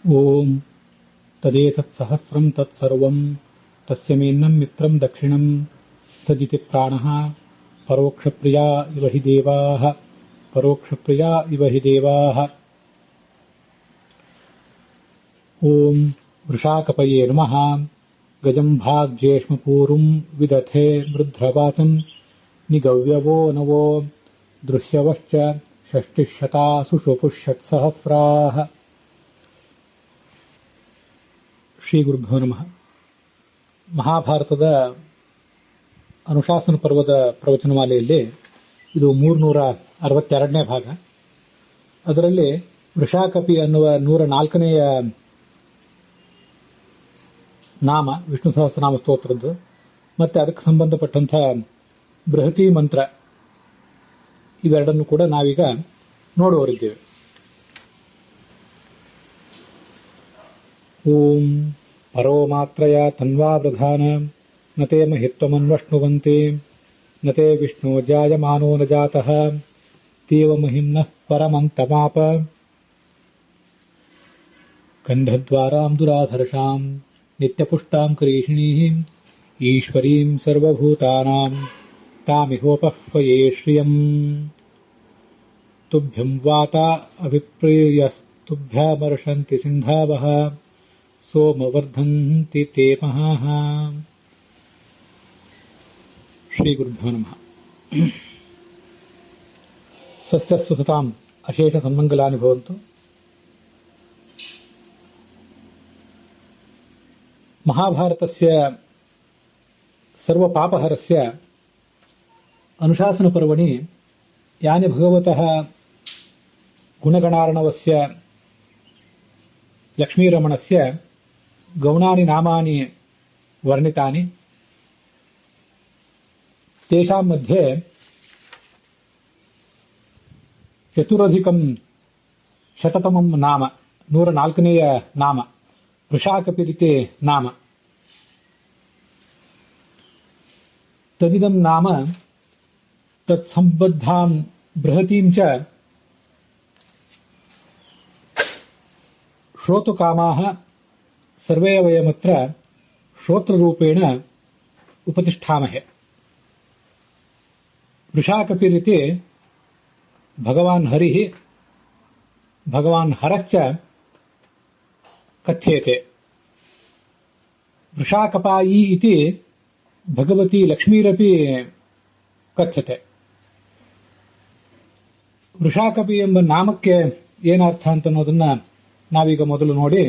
ಓಂ ತದೇತತ್ಸಹಸ್ರಂ ತತ್ಸರ್ವಂ ತಸ್ಯ ಮೇನ್ನಂ ಮಿತ್ರಂ ದಕ್ಷಿಣಂ ಸದಿತಿ ಪ್ರಾಣಃ ಪರೋಕ್ಷಪ್ರಿಯಾ ಇವ ಹಿ ದೇವಾಃ ಓಂ ವೃಷಾಕಪಯೇ ನಮಃ ಗಜಂ ಭಾಗ್ಯೇಷ್ಮಪೂರುಂ ವಿದಥೆ ಮೃಧ್ರವಾಚಂ ನಿಗವ್ಯವೋ ನವೋ ದೃಶ್ಯವಶ್ಚ ಷಷ್ಟಿಶತಾ ಸುಷುಪುಷ್ಷಟ್ಸಹಸ್ರಾಃ. ಶ್ರೀ ಗುರುಭ್ಯೋ ನಮಃ. ಮಹಾಭಾರತದ ಅನುಶಾಸನ ಪರ್ವದ ಪ್ರವಚನಮಾಲೆಯಲ್ಲಿ ಇದು 362ನೇ ಭಾಗ. ಅದರಲ್ಲಿ ವೃಷಾಕಪಿ ಅನ್ನುವ 104ನೆಯ ನಾಮ ವಿಷ್ಣು ಸಹಸ್ರನಾಮ ಸ್ತೋತ್ರದ್ದು ಮತ್ತೆ ಅದಕ್ಕೆ ಸಂಬಂಧಪಟ್ಟಂಥ ಬೃಹತಿ ಮಂತ್ರ ಇವೆರಡನ್ನು ಕೂಡ ನಾವೀಗ ನೋಡುವರಿದ್ದೇವೆ. ಓಂ ಪರೋ ಮಾತ್ರಯ ತನ್ವಾ ಪ್ರಧಾನ ನತೆ ಮಹಿತ್ವಮನ್ವಷ್ಣುವಂತೆ ನತೆ ವಿಷ್ಣು ಜಾಯಮಾನೋ ನ ಜಾತಃ ತೇವ ಮಹಿಮ್ನಃ ಪರಮಂತಮಾಪ ಗಂಧದ್ವಾರಾಂ ದುರಾಧರ್ಷಾಂ ನಿತ್ಯಪುಷ್ಟಾಂ ಕರೀಷಿಣೀಂ ಈಶ್ವರೀಂ ಸರ್ವಭೂತಾನಾಂ ತಾಮಿಹೋಪಹ್ವಯೇ ಶ್ರಿಯಂ ತುಭ್ಯಂ ವಾತಾ ಅಭಿಪ್ರೇಯಸ್ತುಭ್ಯಮರ್ಷಂತಿ ಸಿಂಧಾವಃ ಸೋಮವರ್ಧಂತಿ ತೇ ಮಹಾಃ. ಶ್ರೀ ಗುರುಭ್ಯೋ ನಮಃ. ಸ್ವಸ್ತ್ಯಸ್ತು ಸತಾಂ ಅಶೇಷ ಸನ್ಮಂಗಲಾನಿ ಭವಂತು. ಮಹಾಭಾರತಸ್ಯ ಸರ್ವಪಾಪಹರಸ್ಯ ಅನುಶಾಸನ ಪರ್ವಣಿ ಯಾನಿ ಭಗವತಃ ಗುಣಗಣಾರ್ಣವಸ್ಯ ಲಕ್ಷ್ಮೀರಮಣಸ್ಯ ಗೌಣಾನಿ ನಾಮಾನಿ ವರ್ಣಿತಾನಿ ತೇಷಾಂ ಮಧ್ಯೆ ಚತುರಧಿಕಂ ಶತತಮಂ ನಾಮ 104ನೇಯ ನಾಮ ವೃಷಾಕಪಿರಿತೆ ನಾಮ. ತದಿದಂ ನಾಮ ತತ್ಸಂಬದ್ಧಾಂ ಬೃಹತೀಂ ಚ ಶ್ರೋತುಕಾಮಾಃ ಸರ್ವೇ ವಯಮತ್ರ ಶ್ರೋತ್ರರೂಪೇಣ ಉಪತಿಷ್ಠಾಮಹೆ. ವೃಷಾಕಪಿರಿತಿ ಭಗವಾನ್ ಹರಿಃ ಭಗವಾನ್ ಹರಶ್ಚ ಕಥ್ಯೇತೆ. ವೃಷಾಕಪಾಯಿ ಇತಿ ಭಗವತಿ ಲಕ್ಷ್ಮೀರಪಿ ಕಥ್ಯತೆ. ವೃಷಾಕಪಿ ಎಂಬ ನಾಮಕ್ಕೆ ಏನರ್ಥ ಅಂತ ಅನ್ನೋದನ್ನ ನಾವೀಗ ಮೊದಲು ನೋಡಿ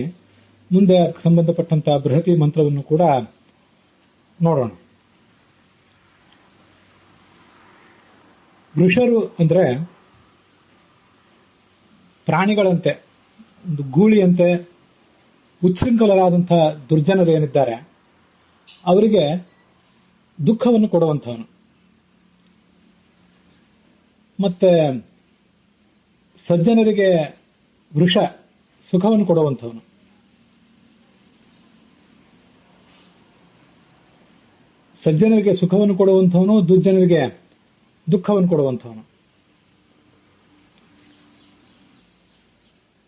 ಮುಂದೆ ಅದಕ್ಕೆ ಸಂಬಂಧಪಟ್ಟಂತಹ ಬೃಹತಿ ಮಂತ್ರವನ್ನು ಕೂಡ ನೋಡೋಣ. ವೃಷರು ಅಂದ್ರೆ ಪ್ರಾಣಿಗಳಂತೆ, ಒಂದು ಗೂಳಿಯಂತೆ ಉಚ್ಛೃಂಖಲರಾದಂತಹ ದುರ್ಜನರು ಏನಿದ್ದಾರೆ ಅವರಿಗೆ ದುಃಖವನ್ನು ಕೊಡುವಂಥವನು, ಮತ್ತೆ ಸಜ್ಜನರಿಗೆ ವೃಷ ಸುಖವನ್ನು ಕೊಡುವಂಥವನು. ಸಜ್ಜನರಿಗೆ ಸುಖವನ್ನು ಕೊಡುವಂಥವನು, ದುರ್ಜನರಿಗೆ ದುಃಖವನ್ನು ಕೊಡುವಂಥವನು.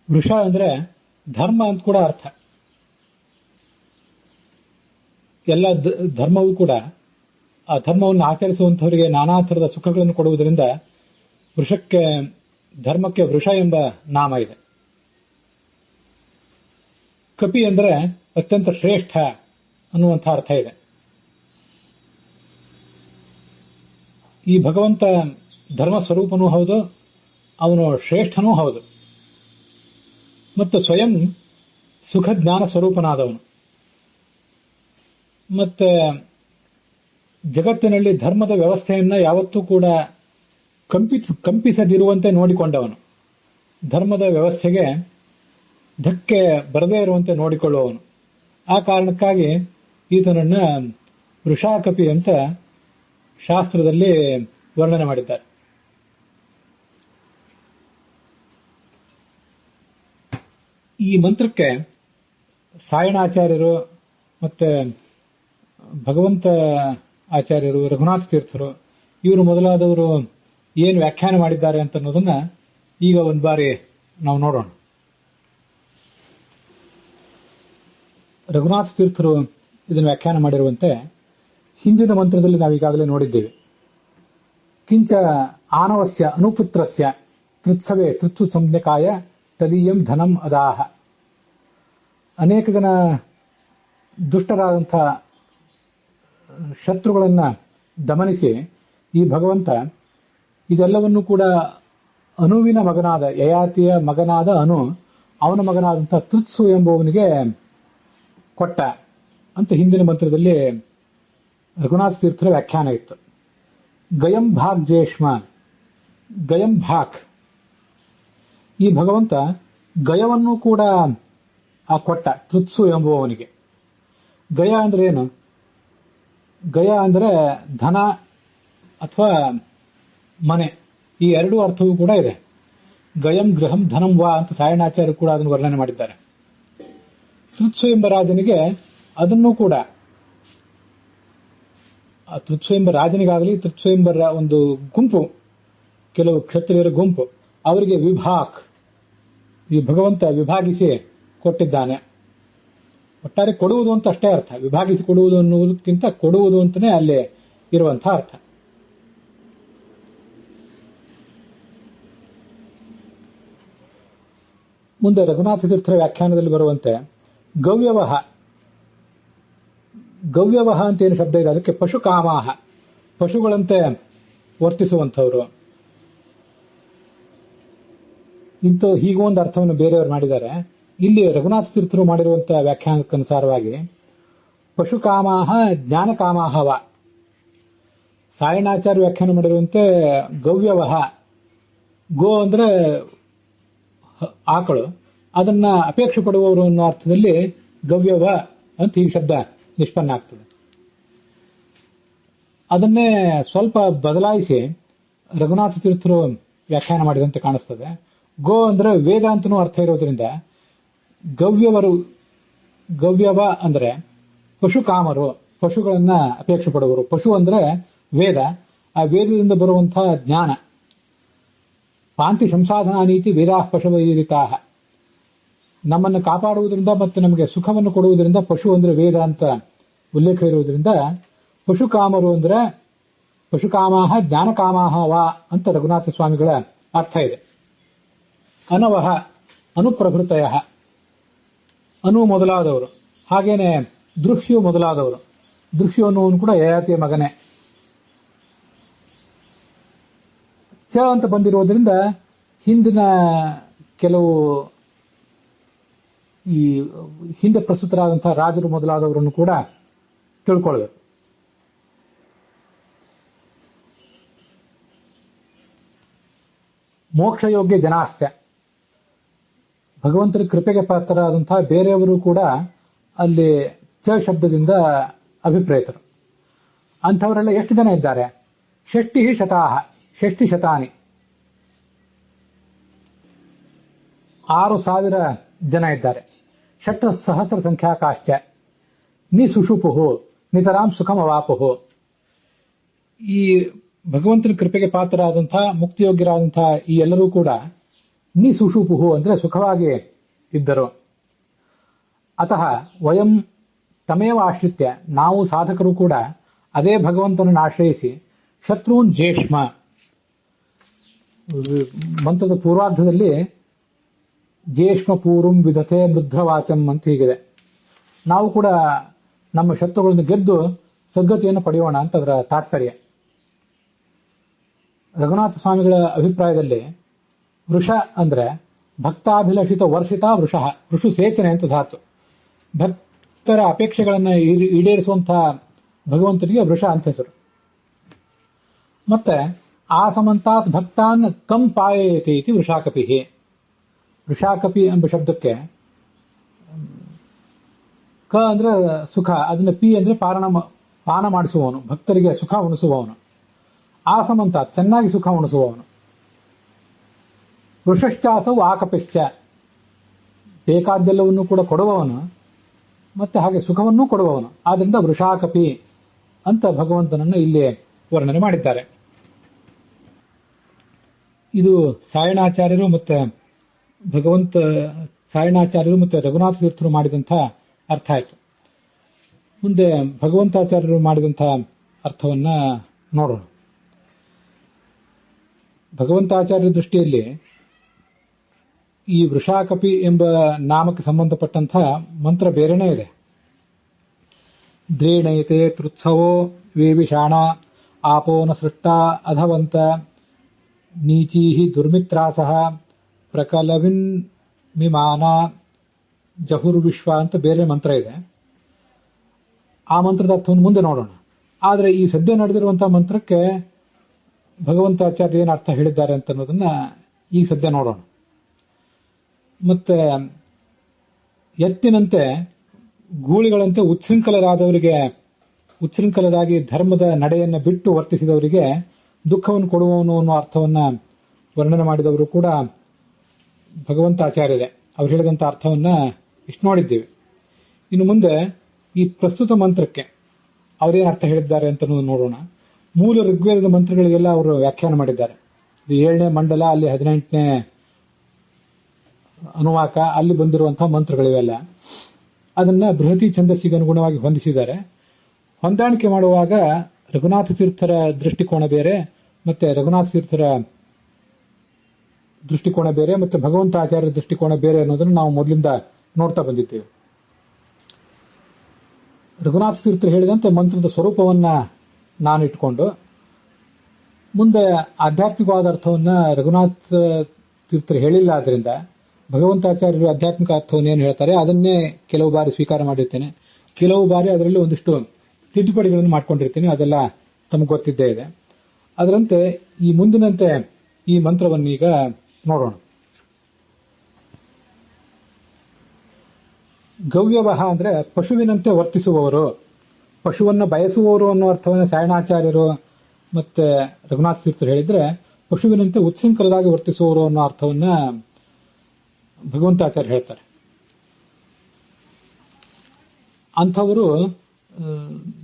ವೃಷ ಅಂದ್ರೆ ಧರ್ಮ ಅಂತ ಕೂಡ ಅರ್ಥ. ಎಲ್ಲ ಧರ್ಮವೂ ಕೂಡ ಆ ಧರ್ಮವನ್ನು ಆಚರಿಸುವಂತಹವರಿಗೆ ನಾನಾ ಥರದ ಸುಖಗಳನ್ನು ಕೊಡುವುದರಿಂದ ಧರ್ಮಕ್ಕೆ ವೃಷ ಎಂಬ ನಾಮ ಇದೆ. ಕಪಿ ಅಂದರೆ ಅತ್ಯಂತ ಶ್ರೇಷ್ಠ ಅನ್ನುವಂಥ ಅರ್ಥ ಇದೆ. ಈ ಭಗವಂತ ಧರ್ಮ ಸ್ವರೂಪನೂ ಹೌದು, ಅವನು ಶ್ರೇಷ್ಠನೂ ಹೌದು, ಮತ್ತು ಸ್ವಯಂ ಸುಖ ಜ್ಞಾನ ಸ್ವರೂಪನಾದವನು. ಮತ್ತೆ ಜಗತ್ತಿನಲ್ಲಿ ಧರ್ಮದ ವ್ಯವಸ್ಥೆಯನ್ನ ಯಾವತ್ತೂ ಕೂಡ ಕಂಪಿಸದಿರುವಂತೆ ನೋಡಿಕೊಂಡವನು, ಧರ್ಮದ ವ್ಯವಸ್ಥೆಗೆ ಧಕ್ಕೆ ಬರದೇ ಇರುವಂತೆ ನೋಡಿಕೊಳ್ಳುವವನು. ಆ ಕಾರಣಕ್ಕಾಗಿ ಈತನನ್ನ ವೃಷಾಕಪಿ ಅಂತ ಶಾಸ್ತ್ರದಲ್ಲಿ ವರ್ಣನೆ ಮಾಡಿದ್ದಾರೆ. ಈ ಮಂತ್ರಕ್ಕೆ ಸಾಯಣಾಚಾರ್ಯರು ಮತ್ತೆ ಭಗವಂತ ಆಚಾರ್ಯರು, ರಘುನಾಥ ತೀರ್ಥರು ಇವರು ಮೊದಲಾದವರು ಏನು ವ್ಯಾಖ್ಯಾನ ಮಾಡಿದ್ದಾರೆ ಅಂತ ಅನ್ನೋದನ್ನ ಈಗ ಒಂದು ಬಾರಿ ನಾವು ನೋಡೋಣ. ರಘುನಾಥ ತೀರ್ಥರು ಇದನ್ನು ವ್ಯಾಖ್ಯಾನ ಮಾಡಿರುವಂತೆ ಹಿಂದಿನ ಮಂತ್ರದಲ್ಲಿ ನಾವೀಗಾಗಲೇ ನೋಡಿದ್ದೇವೆ. ಕಿಂಚ ಆನವಸ್ಯ ಅನುಪುತ್ರಸ್ಯ ತೃತ್ಸವೇ ತೃತ್ಸು ಸಂಜ್ಞಕಾಯ ತದೀಯಂ ಧನಂ ಅದಾಹ. ಅನೇಕ ಜನ ದುಷ್ಟರಾದಂಥ ಶತ್ರುಗಳನ್ನು ದಮನಿಸಿ ಈ ಭಗವಂತ ಇದೆಲ್ಲವನ್ನೂ ಕೂಡ ಅನುವಿನ ಮಗನಾದ ಯಯಾತಿಯ ಮಗನಾದ ಅನು, ಅವನ ಮಗನಾದಂಥ ತೃತ್ಸು ಎಂಬುವನಿಗೆ ಕೊಟ್ಟ ಅಂತ ಹಿಂದಿನ ಮಂತ್ರದಲ್ಲಿ ರಘುನಾಥ ತೀರ್ಥರ ವ್ಯಾಖ್ಯಾನ ಇತ್ತು. ಗಯಂ ಭಾಗ್ ಜೇಷ್ಮ, ಗಯಂ ಭಾಕ್, ಈ ಭಗವಂತ ಗಯವನ್ನು ಕೂಡ ಕೊಟ್ಟ ತೃತ್ಸು ಎಂಬುವವನಿಗೆ. ಗಯ ಅಂದ್ರೆ ಏನು? ಗಯ ಅಂದ್ರೆ ಧನ ಅಥವಾ ಮನೆ, ಈ ಎರಡೂ ಅರ್ಥವೂ ಕೂಡ ಇದೆ. ಗಯಂ ಗೃಹಂ ಧನಂ ವಾ ಅಂತ ಸಾಯಣಾಚಾರ್ಯರು ಕೂಡ ಅದನ್ನು ವರ್ಣನೆ ಮಾಡಿದ್ದಾರೆ. ತೃತ್ಸು ಎಂಬ ರಾಜನಿಗೆ ಅದನ್ನೂ ಕೂಡ, ತೃತ್ಸು ಎಂಬ ರಾಜನಿಗಾಗಲಿ ತೃತ್ಸು ಎಂಬ ಒಂದು ಗುಂಪು, ಕೆಲವು ಕ್ಷತ್ರಿಯರ ಗುಂಪು, ಅವರಿಗೆ ವಿಭಾಗ್, ಈ ಭಗವಂತ ವಿಭಾಗಿಸಿ ಕೊಟ್ಟಿದ್ದಾನೆ. ಒಟ್ಟಾರೆ ಕೊಡುವುದು ಅಂತ ಅಷ್ಟೇ ಅರ್ಥ. ವಿಭಾಗಿಸಿ ಕೊಡುವುದು ಅನ್ನುವುದಕ್ಕಿಂತ ಕೊಡುವುದು ಅಂತಾನೆ ಅಲ್ಲಿ ಇರುವಂತಹ ಅರ್ಥ. ಮುಂದೆ ರಘುನಾಥ ತೀರ್ಥರ ವ್ಯಾಖ್ಯಾನದಲ್ಲಿ ಬರುವಂತೆ ಗವ್ಯವಹ, ಗವ್ಯವಹ ಅಂತ ಏನು ಶಬ್ದ ಇದೆ ಅದಕ್ಕೆ ಪಶುಕಾಮಾಹ, ಪಶುಗಳಂತೆ ವರ್ತಿಸುವಂಥವರು. ಇಂಥ ಹೀಗೊಂದು ಅರ್ಥವನ್ನು ಬೇರೆಯವರು ಮಾಡಿದ್ದಾರೆ. ಇಲ್ಲಿ ರಘುನಾಥ ತೀರ್ಥರು ಮಾಡಿರುವಂತಹ ವ್ಯಾಖ್ಯಾನಕ್ಕನುಸಾರವಾಗಿ ಪಶುಕಾಮಾಹ ಜ್ಞಾನಕಾಮಾಹ ವ. ಸಾಯಣಾಚಾರ್ಯ ವ್ಯಾಖ್ಯಾನ ಮಾಡಿರುವಂತೆ ಗವ್ಯವಹ, ಗೋ ಅಂದ್ರೆ ಆಕಳು, ಅದನ್ನ ಅಪೇಕ್ಷೆ ಪಡುವವರು ಅನ್ನೋ ಅರ್ಥದಲ್ಲಿ ಗವ್ಯವ ಅಂತ ಈ ಶಬ್ದ ನಿಷ್ಪನ್ನ ಆಗ್ತದೆ. ಅದನ್ನೇ ಸ್ವಲ್ಪ ಬದಲಾಯಿಸಿ ರಘುನಾಥ ತೀರ್ಥರು ವ್ಯಾಖ್ಯಾನ ಮಾಡಿದಂತೆ ಕಾಣಿಸ್ತದೆ. ಗೋ ಅಂದ್ರೆ ವೇದ ಅಂತನೂ ಅರ್ಥ ಇರೋದ್ರಿಂದ ಗವ್ಯವರು, ಗವ್ಯವ ಅಂದ್ರೆ ಪಶುಕಾಮರು, ಪಶುಗಳನ್ನ ಅಪೇಕ್ಷೆ ಪಡುವರು. ಪಶು ಅಂದ್ರೆ ವೇದ, ಆ ವೇದದಿಂದ ಬರುವಂತಹ ಜ್ಞಾನ. ಪಾಂತಿ ಸಂಸಾಧನಾ ನೀತಿ ವೇದಾಃ ಪಶುವೈರಿತಾಃ, ನಮ್ಮನ್ನು ಕಾಪಾಡುವುದರಿಂದ ಮತ್ತು ನಮಗೆ ಸುಖವನ್ನು ಕೊಡುವುದರಿಂದ ಪಶು ಅಂದ್ರೆ ವೇದ ಅಂತ ಉಲ್ಲೇಖ ಇರುವುದರಿಂದ ಪಶುಕಾಮರು ಅಂದ್ರೆ ಪಶುಕಾಮಾಹ ಜ್ಞಾನಕಾಮಾಹ ವಾ ಅಂತ ರಘುನಾಥ ಸ್ವಾಮಿಗಳ ಅರ್ಥ ಇದೆ. ಅನವಹ ಅನುಪ್ರಭೃತಯ, ಅನು ಮೊದಲಾದವರು, ಹಾಗೇನೆ ದೃಹ್ಯು ಮೊದಲಾದವರು. ದೃಹ್ಯು ಅನ್ನುವನು ಕೂಡ ಯಯಾತಿಯ ಮಗನೇ. ಚ ಅಂತ ಬಂದಿರೋದ್ರಿಂದ ಹಿಂದಿನ ಕೆಲವು ಈ ಹಿಂದೆ ಪ್ರಸ್ತುತರಾದಂತಹ ರಾಜರು ಮೊದಲಾದವರನ್ನು ಕೂಡ ತಿಳ್ಕೊಳ್ಬೇಕು. ಮೋಕ್ಷಯೋಗ್ಯ ಜನಾಶ್ಚ, ಭಗವಂತನ ಕೃಪೆಗೆ ಪಾತ್ರರಾದಂತಹ ಬೇರೆಯವರು ಕೂಡ ಅಲ್ಲಿ ಚ ಶಬ್ದದಿಂದ ಅಭಿಪ್ರೇತರು. ಅಂಥವರೆಲ್ಲ ಎಷ್ಟು ಜನ ಇದ್ದಾರೆ? ಷಷ್ಟಿ ಶತಾಹ, ಷಷ್ಟಿ ಶತಾನಿ, 6,000 ಜನ ಇದ್ದಾರೆ. ಷಟ್ ಸಹಸ್ರ ಸಂಖ್ಯಾಕಾಶ್ಚ ನಿಸುಷುಪುಹು ನಿತರಾಂ ಸುಖಮವಾಪುಹು. ಈ ಭಗವಂತನ ಕೃಪೆಗೆ ಪಾತ್ರರಾದಂತಹ ಮುಕ್ತಿಯೋಗ್ಯರಾದಂತಹ ಈ ಎಲ್ಲರೂ ಕೂಡ ನಿಸುಷುಪುಹು ಅಂದ್ರೆ ಸುಖವಾಗಿ ಇದ್ದರು. ಅತಃ ವಯಂ ತಮೇವ ಆಶ್ರಿತ್ಯ, ನಾವು ಸಾಧಕರು ಕೂಡ ಅದೇ ಭಗವಂತನನ್ನು ಆಶ್ರಯಿಸಿ ಶತ್ರುನ್ ಜೇಷ್ಮ, ಮಂತ್ರದ ಪೂರ್ವಾರ್ಧದಲ್ಲಿ ಜೇಷ್ಮ ಪೂರ್ವಂ ವಿಧತೆ ಮೃದ್ರವಾಚಂ ಅಂತ ಹೀಗಿದೆ. ನಾವು ಕೂಡ ನಮ್ಮ ಶತ್ರುಗಳನ್ನು ಗೆದ್ದು ಸದ್ಗತಿಯನ್ನು ಪಡೆಯೋಣ ಅಂತ ಅದರ ತಾತ್ಪರ್ಯ. ರಘುನಾಥ ಸ್ವಾಮಿಗಳ ಅಭಿಪ್ರಾಯದಲ್ಲಿ ವೃಷ ಅಂದ್ರೆ ಭಕ್ತಾಭಿಲಷಿತ ವರ್ಷಿತ ವೃಷ, ವೃಷು ಸೇಚನೆ ಅಂತ ಧಾತು. ಭಕ್ತರ ಅಪೇಕ್ಷೆಗಳನ್ನು ಈಡೇರಿಸುವಂತಹ ಭಗವಂತನಿಗೆ ವೃಷ ಅಂತ ಹೆಸರು. ಮತ್ತೆ ಆ ಸಮಂತಾತ್ ಭಕ್ತಾನ್ ಕಂ ಪಾಯೇತಿ ಇತಿ ವೃಷಾಕಪಿ. ವೃಷಾಕಪಿ ಎಂಬ ಶಬ್ದಕ್ಕೆ ಕ ಅಂದ್ರೆ ಸುಖ, ಅದನ್ನ ಪಿ ಅಂದ್ರೆ ಪಾನ ಮಾಡಿಸುವವನು, ಭಕ್ತರಿಗೆ ಸುಖ ಉಣಿಸುವವನು. ಆ ಸಮಂತ ಚೆನ್ನಾಗಿ ಸುಖ ಉಣಿಸುವವನು. ವೃಷಶ್ಚಾಸವು ಆಕಪಿಶ್ಚ, ಬೇಕಾದ್ದೆಲ್ಲವನ್ನು ಕೂಡ ಕೊಡುವವನು ಮತ್ತೆ ಹಾಗೆ ಸುಖವನ್ನೂ ಕೊಡುವವನು. ಆದ್ರಿಂದ ವೃಷಾಕಪಿ ಅಂತ ಭಗವಂತನನ್ನು ಇಲ್ಲಿ ವರ್ಣನೆ ಮಾಡಿದ್ದಾರೆ. ಇದು ಸಾಯಣಾಚಾರ್ಯರು ಮತ್ತೆ ಸಾಯಣಾಚಾರ್ಯರು ಮತ್ತೆ ರಘುನಾಥ ತೀರ್ಥರು ಮಾಡಿದಂತಹ ಅರ್ಥ ಆಯಿತು. ಮುಂದೆ ಭಗವಂತಾಚಾರ್ಯರು ಮಾಡಿದಂತಹ ಅರ್ಥವನ್ನ ನೋಡೋಣ. ಭಗವಂತಾಚಾರ್ಯ ದೃಷ್ಟಿಯಲ್ಲಿ ಈ ವೃಷಾಕಪಿ ಎಂಬ ನಾಮಕ್ಕೆ ಸಂಬಂಧಪಟ್ಟಂತಹ ಮಂತ್ರ ಬೇರೆನೇ ಇದೆ. ದ್ರೇಣಯತೆ ತೃತ್ಸವೋ ವೇವಿಷಾಣ ಆಪೋನ ಸೃಷ್ಟ ಅಧವಂತ ನೀಚೀಹಿ ದುರ್ಮಿತ್ರಾಸಹ ಪ್ರಕಲವಿನ್ ಮಿಮಾನ ಜಹುರ್ವಿಶ್ವ ಅಂತ ಬೇರೆ ಮಂತ್ರ ಇದೆ. ಆ ಮಂತ್ರದ ಅರ್ಥವನ್ನು ಮುಂದೆ ನೋಡೋಣ. ಆದರೆ ಈ ಸದ್ಯ ನಡೆದಿರುವಂತಹ ಮಂತ್ರಕ್ಕೆ ಭಗವಂತಾಚಾರ್ಯ ಏನು ಅರ್ಥ ಹೇಳಿದ್ದಾರೆ ಅಂತ ಅನ್ನೋದನ್ನ ಈಗ ಸದ್ಯ ನೋಡೋಣ. ಮತ್ತೆ ಎತ್ತಿನಂತೆ ಗೂಳಿಗಳಂತೆ ಉಚ್ಛೃಂಖಲರಾಗಿ ಧರ್ಮದ ನಡೆಯನ್ನು ಬಿಟ್ಟು ವರ್ತಿಸಿದವರಿಗೆ ದುಃಖವನ್ನು ಕೊಡುವವನು ಅನ್ನೋ ಅರ್ಥವನ್ನ ವರ್ಣನೆ ಮಾಡಿದವರು ಕೂಡ ಭಗವಂತಾಚಾರ್ಯರೇ. ಅವ್ರು ಹೇಳಿದಂಥ ಅರ್ಥವನ್ನ ಇಷ್ಟು ನೋಡಿದ್ದೀವಿ. ಇನ್ನು ಮುಂದೆ ಈ ಪ್ರಸ್ತುತ ಮಂತ್ರಕ್ಕೆ ಅವರೇನು ಅರ್ಥ ಹೇಳಿದ್ದಾರೆ ಅಂತ ನೋಡೋಣ. ಮೂಲ ಋಗ್ವೇದದ ಮಂತ್ರಗಳಿಗೆಲ್ಲ ಅವರು ವ್ಯಾಖ್ಯಾನ ಮಾಡಿದ್ದಾರೆ. ಇದು 7ನೇ ಮಂಡಲ, ಅಲ್ಲಿ 18ನೇ ಅನುವಾಕ, ಅಲ್ಲಿ ಬಂದಿರುವಂತಹ ಮಂತ್ರಗಳಿವೆಲ್ಲ. ಅದನ್ನ ಬೃಹತಿ ಛಂದಸ್ಸಿಗೆ ಅನುಗುಣವಾಗಿ ಹೊಂದಿಸಿದ್ದಾರೆ. ಹೊಂದಾಣಿಕೆ ಮಾಡುವಾಗ ರಘುನಾಥ ತೀರ್ಥರ ದೃಷ್ಟಿಕೋನ ಬೇರೆ, ಮತ್ತೆ ರಘುನಾಥ ತೀರ್ಥರ ದೃಷ್ಟಿಕೋನ ಬೇರೆ, ಮತ್ತೆ ಭಗವಂತಾಚಾರ್ಯರ ದೃಷ್ಟಿಕೋನ ಬೇರೆ ಅನ್ನೋದನ್ನು ನಾವು ಮೊದಲಿಂದ ನೋಡ್ತಾ ಬಂದಿದ್ದೇವೆ. ರಘುನಾಥ ತೀರ್ಥರು ಹೇಳಿದಂತೆ ಮಂತ್ರದ ಸ್ವರೂಪವನ್ನ ನಾನು ಇಟ್ಕೊಂಡು ಮುಂದೆ ಆಧ್ಯಾತ್ಮಿಕವಾದ ಅರ್ಥವನ್ನ ರಘುನಾಥ ತೀರ್ಥರು ಹೇಳಿಲ್ಲ. ಆದ್ರಿಂದ ಭಗವಂತಾಚಾರ್ಯರು ಆಧ್ಯಾತ್ಮಿಕ ಅರ್ಥವನ್ನು ಏನು ಹೇಳ್ತಾರೆ ಅದನ್ನೇ ಕೆಲವು ಬಾರಿ ಸ್ವೀಕಾರ ಮಾಡಿರ್ತೇನೆ, ಕೆಲವು ಬಾರಿ ಅದರಲ್ಲಿ ಒಂದಿಷ್ಟು ತಿದ್ದುಪಡಿಗಳನ್ನು ಮಾಡ್ಕೊಂಡಿರ್ತೀನಿ. ಅದೆಲ್ಲ ತಮಗೆ ಗೊತ್ತಿದ್ದೇ ಇದೆ. ಅದರಂತೆ ಈ ಮುಂದಿನಂತೆ ಈ ಮಂತ್ರವನ್ನೀಗ ನೋಡೋಣ. ಗವ್ಯವಹ ಅಂದ್ರೆ ಪಶುವಿನಂತೆ ವರ್ತಿಸುವವರು, ಪಶುವನ್ನ ಬಯಸುವವರು ಅನ್ನೋ ಅರ್ಥವನ್ನು ಸಾಯಣಾಚಾರ್ಯರು ಮತ್ತೆ ರಘುನಾಥ ತೀರ್ಥರು ಹೇಳಿದ್ರೆ, ಪಶುವಿನಂತೆ ಉಚ್ಛೃಂಖಲರಾಗಿ ವರ್ತಿಸುವವರು ಅನ್ನೋ ಅರ್ಥವನ್ನ ಭಗವಂತಾಚಾರ್ಯ ಹೇಳ್ತಾರೆ. ಅಂಥವರು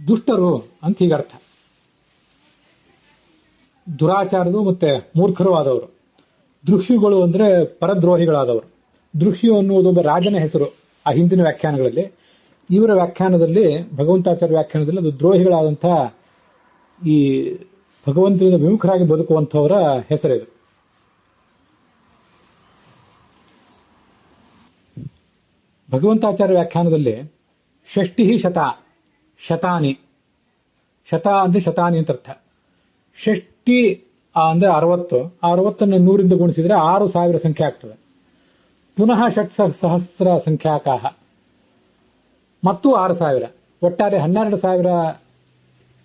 ದುಷ್ಟರು ಅಂತ ಹೀಗರ್ಥ. ದುರಾಚಾರರು ಮತ್ತೆ ಮೂರ್ಖರು ಆದವರು. ದೃಶ್ಯುಗಳು ಅಂದ್ರೆ ಪರದ್ರೋಹಿಗಳಾದವರು. ದೃಶ್ಯು ಅನ್ನುವುದೊಬ್ಬ ರಾಜನ ಹೆಸರು ಆ ಹಿಂದಿನ ವ್ಯಾಖ್ಯಾನಗಳಲ್ಲಿ. ಇವರ ವ್ಯಾಖ್ಯಾನದಲ್ಲಿ, ಭಗವಂತಾಚಾರ್ಯ ವ್ಯಾಖ್ಯಾನದಲ್ಲಿ, ಅದು ದ್ರೋಹಿಗಳಾದಂತಹ ಈ ಭಗವಂತನಿಂದ ವಿಮುಖರಾಗಿ ಬದುಕುವಂಥವರ ಹೆಸರಿದು. ಭಗವಂತಾಚಾರ್ಯ ವ್ಯಾಖ್ಯಾನದಲ್ಲಿ ಷಷ್ಠಿ ಶತಾನಿ, ಶತ ಅಂದ್ರೆ ಶತಾನಿ ಅಂತ ಅರ್ಥ. ಷಷ್ಠಿ ಅಂದ್ರೆ 60, 60ನ್ನು 100ರಿಂದ ಗುಣಿಸಿದ್ರೆ 6000 ಸಂಖ್ಯೆ ಆಗ್ತದೆ. ಪುನಃ ಷಟ್ ಸಹಸ್ರ ಸಂಖ್ಯಾಕಾಹ ಮತ್ತು 6000, ಒಟ್ಟಾರೆ 12,000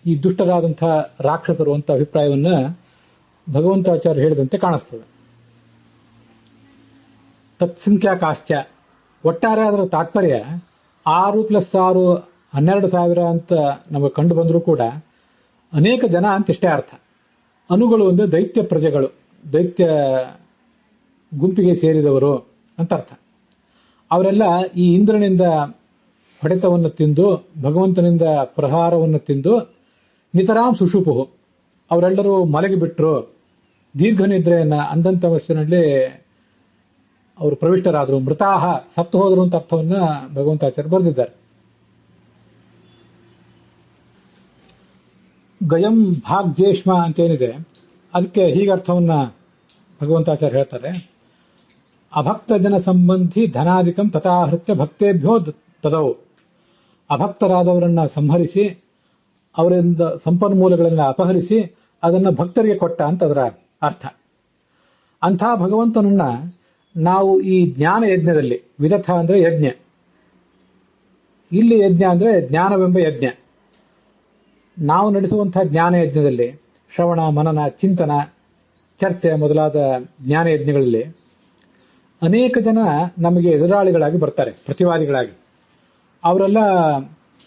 ಈ ದುಷ್ಟರಾದಂತಹ ರಾಕ್ಷಸರು ಅಂತ ಅಭಿಪ್ರಾಯವನ್ನ ಭಗವಂತಾಚಾರ್ಯ ಹೇಳಿದಂತೆ ಕಾಣಿಸ್ತದೆ. ತತ್ಸಂಖ್ಯಾಕಾಶ್ಚ, ಒಟ್ಟಾರೆ ಅದರ ತಾತ್ಪರ್ಯ 6 + 6 12,000 ಅಂತ ನಮಗೆ ಕಂಡು ಬಂದರೂ ಕೂಡ ಅನೇಕ ಜನ ಅಂತ ಇಷ್ಟೇ ಅರ್ಥ. ಅನುಗಳು ಅಂದ್ರೆ ದೈತ್ಯ ಪ್ರಜೆಗಳು, ದೈತ್ಯ ಗುಂಪಿಗೆ ಸೇರಿದವರು ಅಂತ ಅರ್ಥ. ಅವರೆಲ್ಲ ಈ ಇಂದ್ರನಿಂದ ಹೊಡೆತವನ್ನು ತಿಂದು, ಭಗವಂತನಿಂದ ಪ್ರಹಾರವನ್ನು ತಿಂದು ನಿತರಾಂ ಸುಷುಪುಹು, ಅವರೆಲ್ಲರೂ ಮಲಗಿಬಿಟ್ರು, ದೀರ್ಘ ನಿದ್ರೆಯನ್ನ ಅಂದಂತವಸ್ಸಿನಲ್ಲಿ ಅವರು ಪ್ರವಿಷ್ಟರಾದರು, ಮೃತಾಹ ಸತ್ತು ಹೋದರು ಅಂತ ಅರ್ಥವನ್ನ ಭಗವಂತಾಚಾರ್ಯ ಬರೆದಿದ್ದಾರೆ. ಗಯಂ ಭಾಗ್ಯೇಷ್ಮ ಅಂತೇನಿದೆ ಅದಕ್ಕೆ ಹೀಗೆ ಅರ್ಥವನ್ನ ಭಗವಂತಾಚಾರ್ಯ ಹೇಳ್ತಾರೆ. ಅಭಕ್ತ ಜನ ಸಂಬಂಧಿ ಧನಾಧಿಕಂ ತಥಾಹೃತ್ಯ ಭಕ್ತೇಭ್ಯೋ ತದವು. ಅಭಕ್ತರಾದವರನ್ನ ಸಂಹರಿಸಿ, ಅವರಿಂದ ಸಂಪನ್ಮೂಲಗಳನ್ನ ಅಪಹರಿಸಿ ಅದನ್ನ ಭಕ್ತರಿಗೆ ಕೊಟ್ಟ ಅಂತ ಅದರ ಅರ್ಥ. ಅಂಥ ಭಗವಂತನನ್ನ ನಾವು ಈ ಜ್ಞಾನ ಯಜ್ಞದಲ್ಲಿ, ವಿದಥ ಅಂದ್ರೆ ಯಜ್ಞ, ಇಲ್ಲಿ ಯಜ್ಞ ಅಂದ್ರೆ ಜ್ಞಾನವೆಂಬ ಯಜ್ಞ, ನಾವು ನಡೆಸುವಂತಹ ಜ್ಞಾನ ಯಜ್ಞದಲ್ಲಿ ಶ್ರವಣ, ಮನನ, ಚಿಂತನ, ಚರ್ಚೆ ಮೊದಲಾದ ಜ್ಞಾನ ಯಜ್ಞಗಳಲ್ಲಿ ಅನೇಕ ಜನ ನಮಗೆ ಎದುರಾಳಿಗಳಾಗಿ ಬರ್ತಾರೆ, ಪ್ರತಿವಾದಿಗಳಾಗಿ. ಅವರೆಲ್ಲ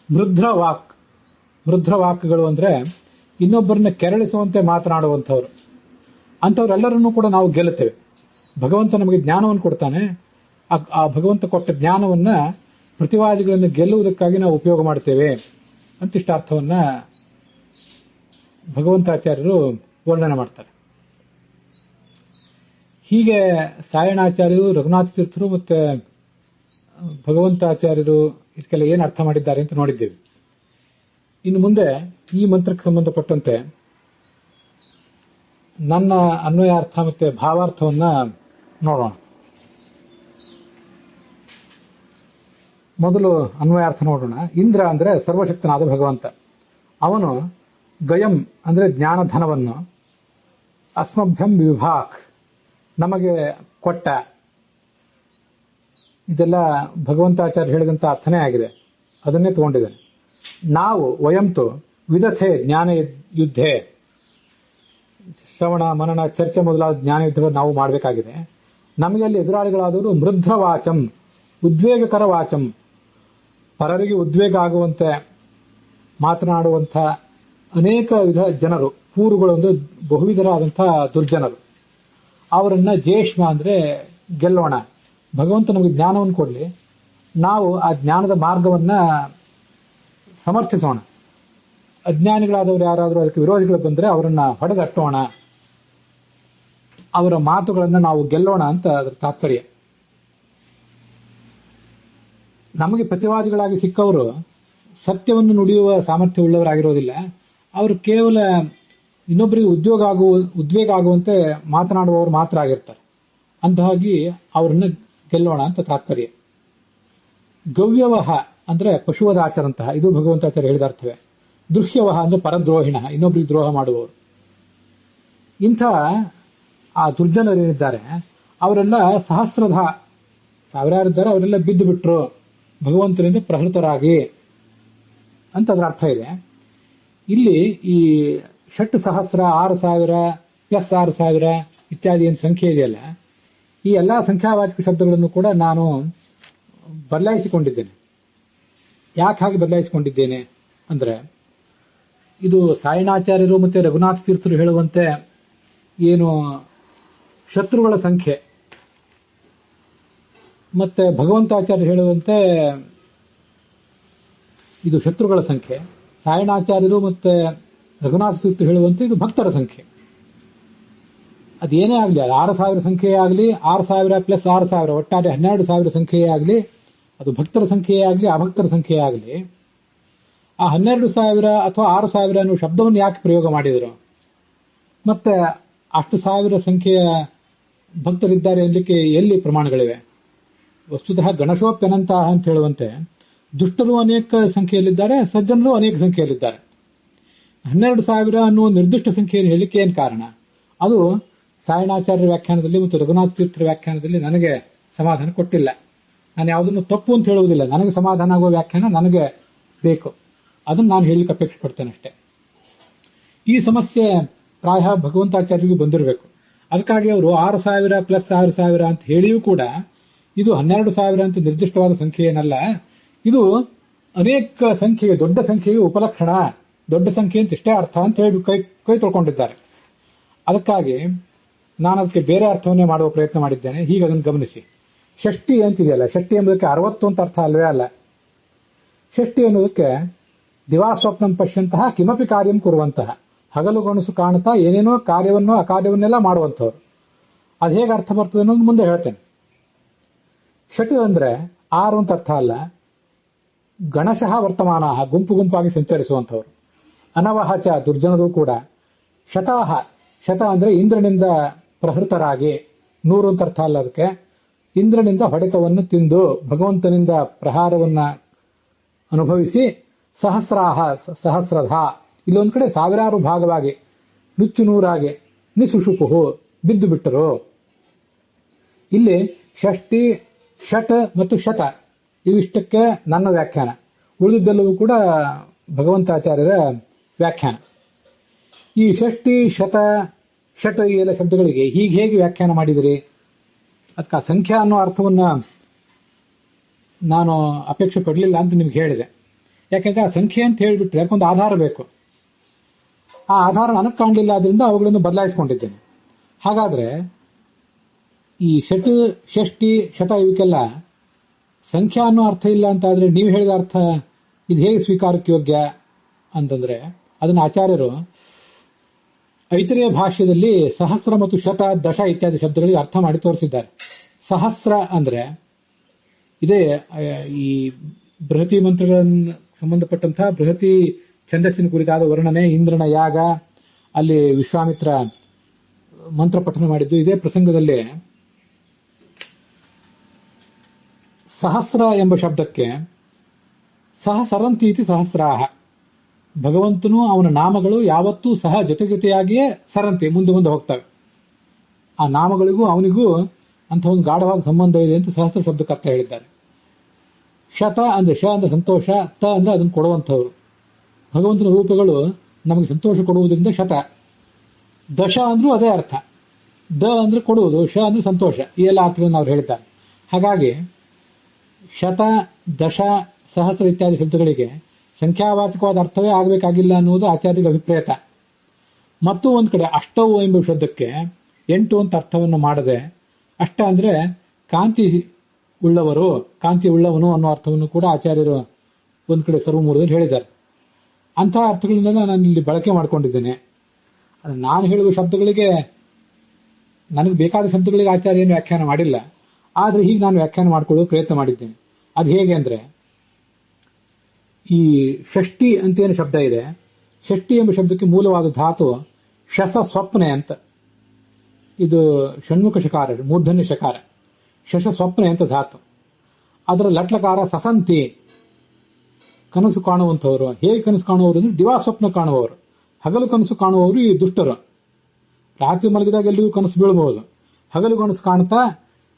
ಮೃದ್ರ ವಾಕ್ಗಳು ಅಂದ್ರೆ ಇನ್ನೊಬ್ಬರನ್ನ ಕೆರಳಿಸುವಂತೆ ಮಾತನಾಡುವಂಥವ್ರು. ಅಂಥವ್ರೆಲ್ಲರನ್ನೂ ಕೂಡ ನಾವು ಗೆಲ್ಲುತ್ತೇವೆ. ಭಗವಂತ ನಮಗೆ ಜ್ಞಾನವನ್ನು ಕೊಡ್ತಾನೆ. ಆ ಭಗವಂತ ಕೊಟ್ಟ ಜ್ಞಾನವನ್ನ ಪ್ರತಿವಾದಿಗಳನ್ನು ಗೆಲ್ಲುವುದಕ್ಕಾಗಿ ನಾವು ಉಪಯೋಗ ಮಾಡ್ತೇವೆ ಅಂತಿಷ್ಟ ಅರ್ಥವನ್ನ ಭಗವಂತಾಚಾರ್ಯರು ವರ್ಣನೆ ಮಾಡ್ತಾರೆ. ಹೀಗೆ ಸಾಯಣಾಚಾರ್ಯರು, ರಘುನಾಥ ತೀರ್ಥರು ಮತ್ತೆ ಭಗವಂತಾಚಾರ್ಯರು ಇದಕ್ಕೆಲ್ಲ ಏನು ಅರ್ಥ ಮಾಡಿದ್ದಾರೆ ಅಂತ ನೋಡಿದ್ದೇವೆ. ಇನ್ನು ಮುಂದೆ ಈ ಮಂತ್ರಕ್ಕೆ ಸಂಬಂಧಪಟ್ಟಂತೆ ನನ್ನ ಅನ್ವಯಾರ್ಥ ಮತ್ತೆ ಭಾವಾರ್ಥವನ್ನ ನೋಡೋಣ. ಮೊದಲು ಅನ್ವಯಾರ್ಥ ನೋಡೋಣ. ಇಂದ್ರ ಅಂದ್ರೆ ಸರ್ವಶಕ್ತನಾದ ಭಗವಂತ. ಅವನು ಗಯಂ ಅಂದ್ರೆ ಜ್ಞಾನಧನವನ್ನು, ಅಸ್ಮಭ್ಯಂ ವಿಭಾಕ್ ನಮಗೆ ಕೊಟ್ಟ. ಇದೆಲ್ಲ ಭಗವಂತಾಚಾರ್ಯ ಹೇಳಿದಂತ ಅರ್ಥನೇ ಆಗಿದೆ, ಅದನ್ನೇ ತಗೊಂಡಿದ್ದೇನೆ. ನಾವು ವಯಂತು ವಿದಥೆ ಜ್ಞಾನ ಯುದ್ಧೆ, ಶ್ರವಣ ಮನನ ಚರ್ಚೆ ಮೊದಲಾದ ಜ್ಞಾನ ಯುದ್ಧಗಳನ್ನು ನಾವು ಮಾಡಬೇಕಾಗಿದೆ. ನಮಗೆ ಅಲ್ಲಿ ಎದುರಾಳಿಗಳಾದವರು ಮೃದ್ರವಾಚಂ, ಉದ್ವೇಗಕರ ವಾಚಂ, ಪರರಿಗೆ ಉದ್ವೇಗ ಆಗುವಂತೆ ಮಾತನಾಡುವಂಥ ಅನೇಕ ವಿಧ ಜನರು, ಪೂರ್ವಗಳು ಅಂದ್ರೆ ಬಹುವಿಧರಾದಂತಹ ದುರ್ಜನರು. ಅವರನ್ನ ಜೇಷ್ಮ ಅಂದ್ರೆ ಗೆಲ್ಲೋಣ. ಭಗವಂತ ನಮಗೆ ಜ್ಞಾನವನ್ನು ಕೊಡಲಿ, ನಾವು ಆ ಜ್ಞಾನದ ಮಾರ್ಗವನ್ನ ಸಮರ್ಥಿಸೋಣ. ಅಜ್ಞಾನಿಗಳಾದವರು ಯಾರಾದರೂ ಅದಕ್ಕೆ ವಿರೋಧಿಗಳು ಬಂದರೆ ಅವರನ್ನ ಹೊಡೆದಟ್ಟೋಣ, ಅವರ ಮಾತುಗಳನ್ನು ನಾವು ಗೆಲ್ಲೋಣ ಅಂತ ಅದರ ತಾತ್ಪರ್ಯ. ನಮಗೆ ಪ್ರತಿವಾದಿಗಳಾಗಿ ಸಿಕ್ಕವರು ಸತ್ಯವನ್ನು ನುಡಿಯುವ ಸಾಮರ್ಥ್ಯ ಉಳ್ಳವರಾಗಿರೋದಿಲ್ಲ. ಅವರು ಕೇವಲ ಇನ್ನೊಬ್ಬರಿಗೆ ಉದ್ವೇಗ ಆಗುವಂತೆ ಮಾತನಾಡುವವರು ಮಾತ್ರ ಆಗಿರ್ತಾರೆ. ಅಂತಾಗಿ ಅವರನ್ನ ಗೆಲ್ಲೋಣ ಅಂತ ತಾತ್ಪರ್ಯ. ಗವ್ಯವಹ ಅಂದ್ರೆ ಪಶುವದಾಚರಂತಹ, ಇದು ಭಗವಂತಾಚಾರ್ಯ ಹೇಳಿದ ಅರ್ಥವೇ. ದೃಶ್ಯವಹ ಅಂದ್ರೆ ಪರದ್ರೋಹಿಣ, ಇನ್ನೊಬ್ಬರಿಗೆ ದ್ರೋಹ ಮಾಡುವವರು. ಇಂಥ ಆ ದುರ್ಜನರೇನಿದ್ದಾರೆ ಅವರೆಲ್ಲ ಸಹಸ್ರಧ, ಸಾವಿರಾರಿದ್ದಾರೆ, ಅವರೆಲ್ಲ ಬಿದ್ದು ಬಿಟ್ರು ಭಗವಂತನಿಂದ ಪ್ರಹೃತರಾಗಿ ಅಂತ ಅದರ ಅರ್ಥ ಇದೆ. ಇಲ್ಲಿ ಈ ಷಟ್ ಸಹಸ್ರ, 6000 ಪ್ಲಸ್ 6000 ಇತ್ಯಾದಿ ಏನು ಸಂಖ್ಯೆ ಇದೆಯಲ್ಲ, ಈ ಎಲ್ಲಾ ಸಂಖ್ಯಾವಾಚಕ ಶಬ್ದಗಳನ್ನು ಕೂಡ ನಾನು ಬದಲಾಯಿಸಿಕೊಂಡಿದ್ದೇನೆ. ಯಾಕೆ ಹಾಗೆ ಬದಲಾಯಿಸಿಕೊಂಡಿದ್ದೇನೆ ಅಂದ್ರೆ, ಇದು ಸಾಯಣಾಚಾರ್ಯರು ಮತ್ತೆ ರಘುನಾಥ ತೀರ್ಥರು ಹೇಳುವಂತೆ ಏನು ಶತ್ರುಗಳ ಸಂಖ್ಯೆ, ಮತ್ತೆ ಭಗವಂತಾಚಾರ್ಯ ಹೇಳುವಂತೆ ಇದು ಶತ್ರುಗಳ ಸಂಖ್ಯೆ, ಸಾಯಣಾಚಾರ್ಯರು ಮತ್ತೆ ರಘುನಾಥ ತೀರ್ಥರು ಹೇಳುವಂತೆ ಇದು ಭಕ್ತರ ಸಂಖ್ಯೆ. ಅದೇನೇ ಆಗಲಿ, ಅದು 6000 ಸಂಖ್ಯೆಯೇ ಆಗಲಿ, 6000 ಪ್ಲಸ್ 6000 ಒಟ್ಟಾರೆ 12,000 ಸಂಖ್ಯೆಯೇ ಆಗಲಿ, ಅದು ಭಕ್ತರ ಸಂಖ್ಯೆಯೇ ಆಗಲಿ ಅಭಕ್ತರ ಸಂಖ್ಯೆಯೇ ಆಗಲಿ, ಆ 12,000 ಅಥವಾ 6,000 ಅನ್ನೋ ಶಬ್ದವನ್ನು ಯಾಕೆ ಪ್ರಯೋಗ ಮಾಡಿದರು? ಮತ್ತೆ ಅಷ್ಟು ಸಾವಿರ ಸಂಖ್ಯೆಯ ಭಕ್ತರಿದ್ದಾರೆ ಎನ್ಲಿಕ್ಕೆ ಎಲ್ಲಿ ಪ್ರಮಾಣಗಳಿವೆ? ವಸ್ತುತಃ ಗಣಶೋಪ್ಯನಂತಹ ಅಂತ ಹೇಳುವಂತೆ ದುಷ್ಟರು ಅನೇಕ ಸಂಖ್ಯೆಯಲ್ಲಿದ್ದಾರೆ, ಸಜ್ಜನರು ಅನೇಕ ಸಂಖ್ಯೆಯಲ್ಲಿದ್ದಾರೆ. 12,000 ಅನ್ನುವ ನಿರ್ದಿಷ್ಟ ಸಂಖ್ಯೆಯನ್ನು ಹೇಳಲಿಕ್ಕೆ ಏನು ಕಾರಣ? ಅದು ಸಾಯಣಾಚಾರ್ಯರ ವ್ಯಾಖ್ಯಾನದಲ್ಲಿ ಮತ್ತು ರಘುನಾಥ ತೀರ್ಥರ ವ್ಯಾಖ್ಯಾನದಲ್ಲಿ ನನಗೆ ಸಮಾಧಾನ ಕೊಟ್ಟಿಲ್ಲ. ನಾನು ಯಾವುದನ್ನು ತಪ್ಪು ಅಂತ ಹೇಳುವುದಿಲ್ಲ, ನನಗೆ ಸಮಾಧಾನ ಆಗುವ ವ್ಯಾಖ್ಯಾನ ನನಗೆ ಬೇಕು, ಅದನ್ನು ನಾನು ಹೇಳಲಿಕ್ಕೆ ಅಪೇಕ್ಷೆ ಪಡ್ತೇನೆ ಅಷ್ಟೇ. ಈ ಸಮಸ್ಯೆ ಪ್ರಾಯ ಭಗವಂತಾಚಾರ್ಯರಿಗೂ ಬಂದಿರಬೇಕು. ಅದಕ್ಕಾಗಿ ಅವರು 6,000 ಪ್ಲಸ್ 6,000 ಅಂತ ಹೇಳಿಯೂ ಕೂಡ ಇದು 12,000 ಅಂತ ನಿರ್ದಿಷ್ಟವಾದ ಸಂಖ್ಯೆ ಏನಲ್ಲ, ಇದು ಅನೇಕ ಸಂಖ್ಯೆಗೆ, ದೊಡ್ಡ ಸಂಖ್ಯೆಗೆ ಉಪಲಕ್ಷಣ, ದೊಡ್ಡ ಸಂಖ್ಯೆ ಅಂತ ಇಷ್ಟೇ ಅರ್ಥ ಅಂತ ಹೇಳಿ ಕೈ ತೊಳ್ಕೊಂಡಿದ್ದಾರೆ. ಅದಕ್ಕಾಗಿ ನಾನು ಅದಕ್ಕೆ ಬೇರೆ ಅರ್ಥವನ್ನೇ ಮಾಡುವ ಪ್ರಯತ್ನ ಮಾಡಿದ್ದೇನೆ. ಹೀಗೆ ಅದನ್ನು ಗಮನಿಸಿ. ಷಷ್ಠಿ ಅಂತಿದೆಯಲ್ಲ, ಷಷ್ಠಿ ಎಂಬುದಕ್ಕೆ 60 ಅಂತ ಅರ್ಥ ಅಲ್ವೇ ಅಲ್ಲ. ಷಷ್ಠಿ ಅನ್ನೋದಕ್ಕೆ ದಿವಾಸ್ವಪ್ನಂ ಪಶ್ಯಂತಹ ಕಿಮಪಿ ಕಾರ್ಯಂ ಕೊರುವಂತಹ, ಹಗಲು ಗಣಸು ಕಾಣುತ್ತಾ ಏನೇನೋ ಕಾರ್ಯವನ್ನೋ ಅಕಾರ್ಯವನ್ನೆಲ್ಲ ಮಾಡುವಂಥವ್ರು. ಅದು ಹೇಗೆ ಅರ್ಥ ಬರ್ತದೆ ಅನ್ನೋದು ಮುಂದೆ ಹೇಳ್ತೇನೆ. ಷಟ್ ಅಂದ್ರೆ 6 ಅಂತ ಅರ್ಥ ಅಲ್ಲ, ಗಣಶಃ ವರ್ತಮಾನ, ಗುಂಪು ಗುಂಪಾಗಿ ಸಂಚರಿಸುವಂಥವ್ರು. ಅನವಹಚ ದುರ್ಜನರು ಕೂಡ. ಶತಾಹ, ಶತ ಅಂದ್ರೆ ಇಂದ್ರನಿಂದ ಪ್ರಹೃತರಾಗಿ, 100 ಅಂತ ಅರ್ಥ ಅಲ್ಲ ಅದಕ್ಕೆ. ಇಂದ್ರನಿಂದ ಹೊಡೆತವನ್ನು ತಿಂದು ಭಗವಂತನಿಂದ ಪ್ರಹಾರವನ್ನ ಅನುಭವಿಸಿ, ಸಹಸ್ರಾಹ ಸಹಸ್ರಧ, ಇಲ್ಲೊಂದು ಕಡೆ ಸಾವಿರಾರು ಭಾಗವಾಗಿ, ನುಚ್ಚು ನೂರಾಗಿ, ನಿಸುಷುಪುಹು ಬಿದ್ದು ಬಿಟ್ಟರು. ಇಲ್ಲಿ ಷಷ್ಠಿ, ಷಟ್ ಮತ್ತು ಶತ ಇವಿಷ್ಟಕ್ಕೆ ನನ್ನ ವ್ಯಾಖ್ಯಾನ, ಉಳಿದಿದ್ದೆಲ್ಲವೂ ಕೂಡ ಭಗವಂತಾಚಾರ್ಯರ ವ್ಯಾಖ್ಯಾನ. ಈ ಷಷ್ಠಿ, ಶತ, ಷಟ್ ಈ ಎಲ್ಲ ಶಬ್ದಗಳಿಗೆ ಹೀಗೆ ಹೇಗೆ ವ್ಯಾಖ್ಯಾನ ಮಾಡಿದಿರಿ? ಅದಕ್ಕೆ ಆ ಸಂಖ್ಯಾ ಅನ್ನೋ ಅರ್ಥವನ್ನ ನಾನು ಅಪೇಕ್ಷೆ ಪಡಲಿಲ್ಲ ಅಂತ ನಿಮ್ಗೆ ಹೇಳಿದೆ. ಯಾಕೆಂದ್ರೆ ಆ ಸಂಖ್ಯೆ ಅಂತ ಹೇಳಿಬಿಟ್ರೆ ಅದಕ್ಕೊಂದು ಆಧಾರ ಬೇಕು. ಆ ಆಧಾರ ನನಗೆ ಕಾಣಲಿಲ್ಲ, ಆದ್ರಿಂದ ಅವುಗಳನ್ನು ಬದಲಾಯಿಸಿಕೊಂಡಿದ್ದೇನೆ. ಹಾಗಾದ್ರೆ ಈ ಷಟ್, ಷಷ್ಠಿ, ಶತ ಇವಕ್ಕೆಲ್ಲ ಸಂಖ್ಯಾ ಅನ್ನೋ ಅರ್ಥ ಇಲ್ಲ ಅಂತಾದ್ರೆ ನೀವು ಹೇಳಿದ ಅರ್ಥ ಇದು ಹೇಗೆ ಸ್ವೀಕಾರಕ್ಕೆ ಯೋಗ್ಯ ಅಂತಂದ್ರೆ, ಅದನ್ನ ಆಚಾರ್ಯರು ಐತರೇಯ ಭಾಷ್ಯದಲ್ಲಿ ಸಹಸ್ರ ಮತ್ತು ಶತ, ದಶ ಇತ್ಯಾದಿ ಶಬ್ದಗಳಿಗೆ ಅರ್ಥ ಮಾಡಿ ತೋರಿಸಿದ್ದಾರೆ. ಸಹಸ್ರ ಅಂದ್ರೆ ಇದೇ ಈ ಬೃಹತಿ ಮಂತ್ರಗಳನ್ನು ಸಂಬಂಧಪಟ್ಟಂತಹ ಬೃಹತಿ ಛಂದಸ್ಸಿನ ಕುರಿತಾದ ವರ್ಣನೆ, ಇಂದ್ರನ ಯಾಗ, ಅಲ್ಲಿ ವಿಶ್ವಾಮಿತ್ರ ಮಂತ್ರ ಪಠನ ಮಾಡಿದ್ದು. ಇದೇ ಪ್ರಸಂಗದಲ್ಲಿ ಸಹಸ್ರ ಎಂಬ ಶಬ್ದಕ್ಕೆ ಸಹಸರಂತೀತಿ ಸಹಸ್ರಾಹ, ಭಗವಂತನು ಅವನ ನಾಮಗಳು ಯಾವತ್ತೂ ಸಹ ಜೊತೆ ಜೊತೆಯಾಗಿಯೇ ಸರಂತಿ ಮುಂದೆ ಮುಂದೆ ಹೋಗ್ತವೆ. ಆ ನಾಮಗಳಿಗೂ ಅವನಿಗೂ ಅಂತ ಒಂದು ಗಾಢವಾದ ಸಂಬಂಧ ಇದೆ ಅಂತ ಸಹಸ್ರ ಶಬ್ದಕ್ಕೆ ಅರ್ಥ ಹೇಳಿದ್ದಾರೆ. ಶತ ಅಂದ್ರೆ ಶ ಅಂದ್ರೆ ಸಂತೋಷ, ತ ಅಂದ್ರೆ ಅದನ್ನು ಕೊಡುವಂಥವ್ರು. ಭಗವಂತನ ರೂಪಗಳು ನಮಗೆ ಸಂತೋಷ ಕೊಡುವುದರಿಂದ ಶತ. ದಶ ಅಂದ್ರೂ ಅದೇ ಅರ್ಥ. ದ ಅಂದ್ರೆ ಕೊಡುವುದು, ಶ ಅಂದ್ರೆ ಸಂತೋಷ. ಈ ಎಲ್ಲ ಅರ್ಥಗಳನ್ನು ಅವ್ರು ಹೇಳಿದ್ದಾರೆ. ಹಾಗಾಗಿ ಶತ, ದಶ, ಸಹಸ್ರ ಇತ್ಯಾದಿ ಶಬ್ದಗಳಿಗೆ ಸಂಖ್ಯಾವಾಚಕವಾದ ಅರ್ಥವೇ ಆಗಬೇಕಾಗಿಲ್ಲ ಅನ್ನುವುದು ಆಚಾರ್ಯರಿಗೆ ಅಭಿಪ್ರಾಯ. ಮತ್ತು ಒಂದು ಕಡೆ ಅಷ್ಟವು ಎಂಬ ಶಬ್ದಕ್ಕೆ 8 ಅಂತ ಅರ್ಥವನ್ನು ಮಾಡದೆ, ಅಷ್ಟ ಅಂದ್ರೆ ಕಾಂತಿ ಉಳ್ಳವರು, ಕಾಂತಿ ಉಳ್ಳವನು ಅನ್ನೋ ಅರ್ಥವನ್ನು ಕೂಡ ಆಚಾರ್ಯರು ಒಂದು ಕಡೆ ಸರ್ವಮೂಲದಲ್ಲಿ ಹೇಳಿದ್ದಾರೆ. ಅಂತಹ ಅರ್ಥಗಳಿಂದ ನಾನು ಇಲ್ಲಿ ಬಳಕೆ ಮಾಡಿಕೊಂಡಿದ್ದೇನೆ. ನಾನು ಹೇಳುವ ಶಬ್ದಗಳಿಗೆ, ನನಗೆ ಬೇಕಾದ ಶಬ್ದಗಳಿಗೆ ಆಚಾರ್ಯ ಏನು ವ್ಯಾಖ್ಯಾನ ಮಾಡಿಲ್ಲ. ಆದರೆ ಹೀಗೆ ನಾನು ವ್ಯಾಖ್ಯಾನ ಮಾಡಿಕೊಳ್ಳುವ ಪ್ರಯತ್ನ ಮಾಡಿದ್ದೇನೆ. ಅದು ಹೇಗೆ ಅಂದ್ರೆ, ಈ ಷಷ್ಠಿ ಅಂತೇನು ಶಬ್ದ ಇದೆ, ಷಷ್ಠಿ ಎಂಬ ಶಬ್ದಕ್ಕೆ ಮೂಲವಾದ ಧಾತು ಶಸ ಸ್ವಪ್ನೆ ಅಂತ. ಇದು ಷಣ್ಮುಖ ಶಕಾರ, ಮೂರ್ಧನ್ಯ ಶಕಾರ. ಶಶ ಸ್ವಪ್ನೆ ಅಂತ ಧಾತು. ಅದರ ಲಟ್ಲಕಾರ ಸಸಂತಿ, ಕನಸು ಕಾಣುವಂಥವರು. ಹೇಗೆ ಕನಸು ಕಾಣುವವರು ಅಂದ್ರೆ ದಿವಾ ಸ್ವಪ್ನ ಕಾಣುವವರು. ಹಗಲು ಕನಸು ಕಾಣುವವರು ಈ ದುಷ್ಟರು. ರಾತ್ರಿ ಮಲಗಿದಾಗ ಎಲ್ಲಿಗೂ ಕನಸು ಬೀಳಬಹುದು. ಹಗಲು ಕನಸು ಕಾಣ್ತಾ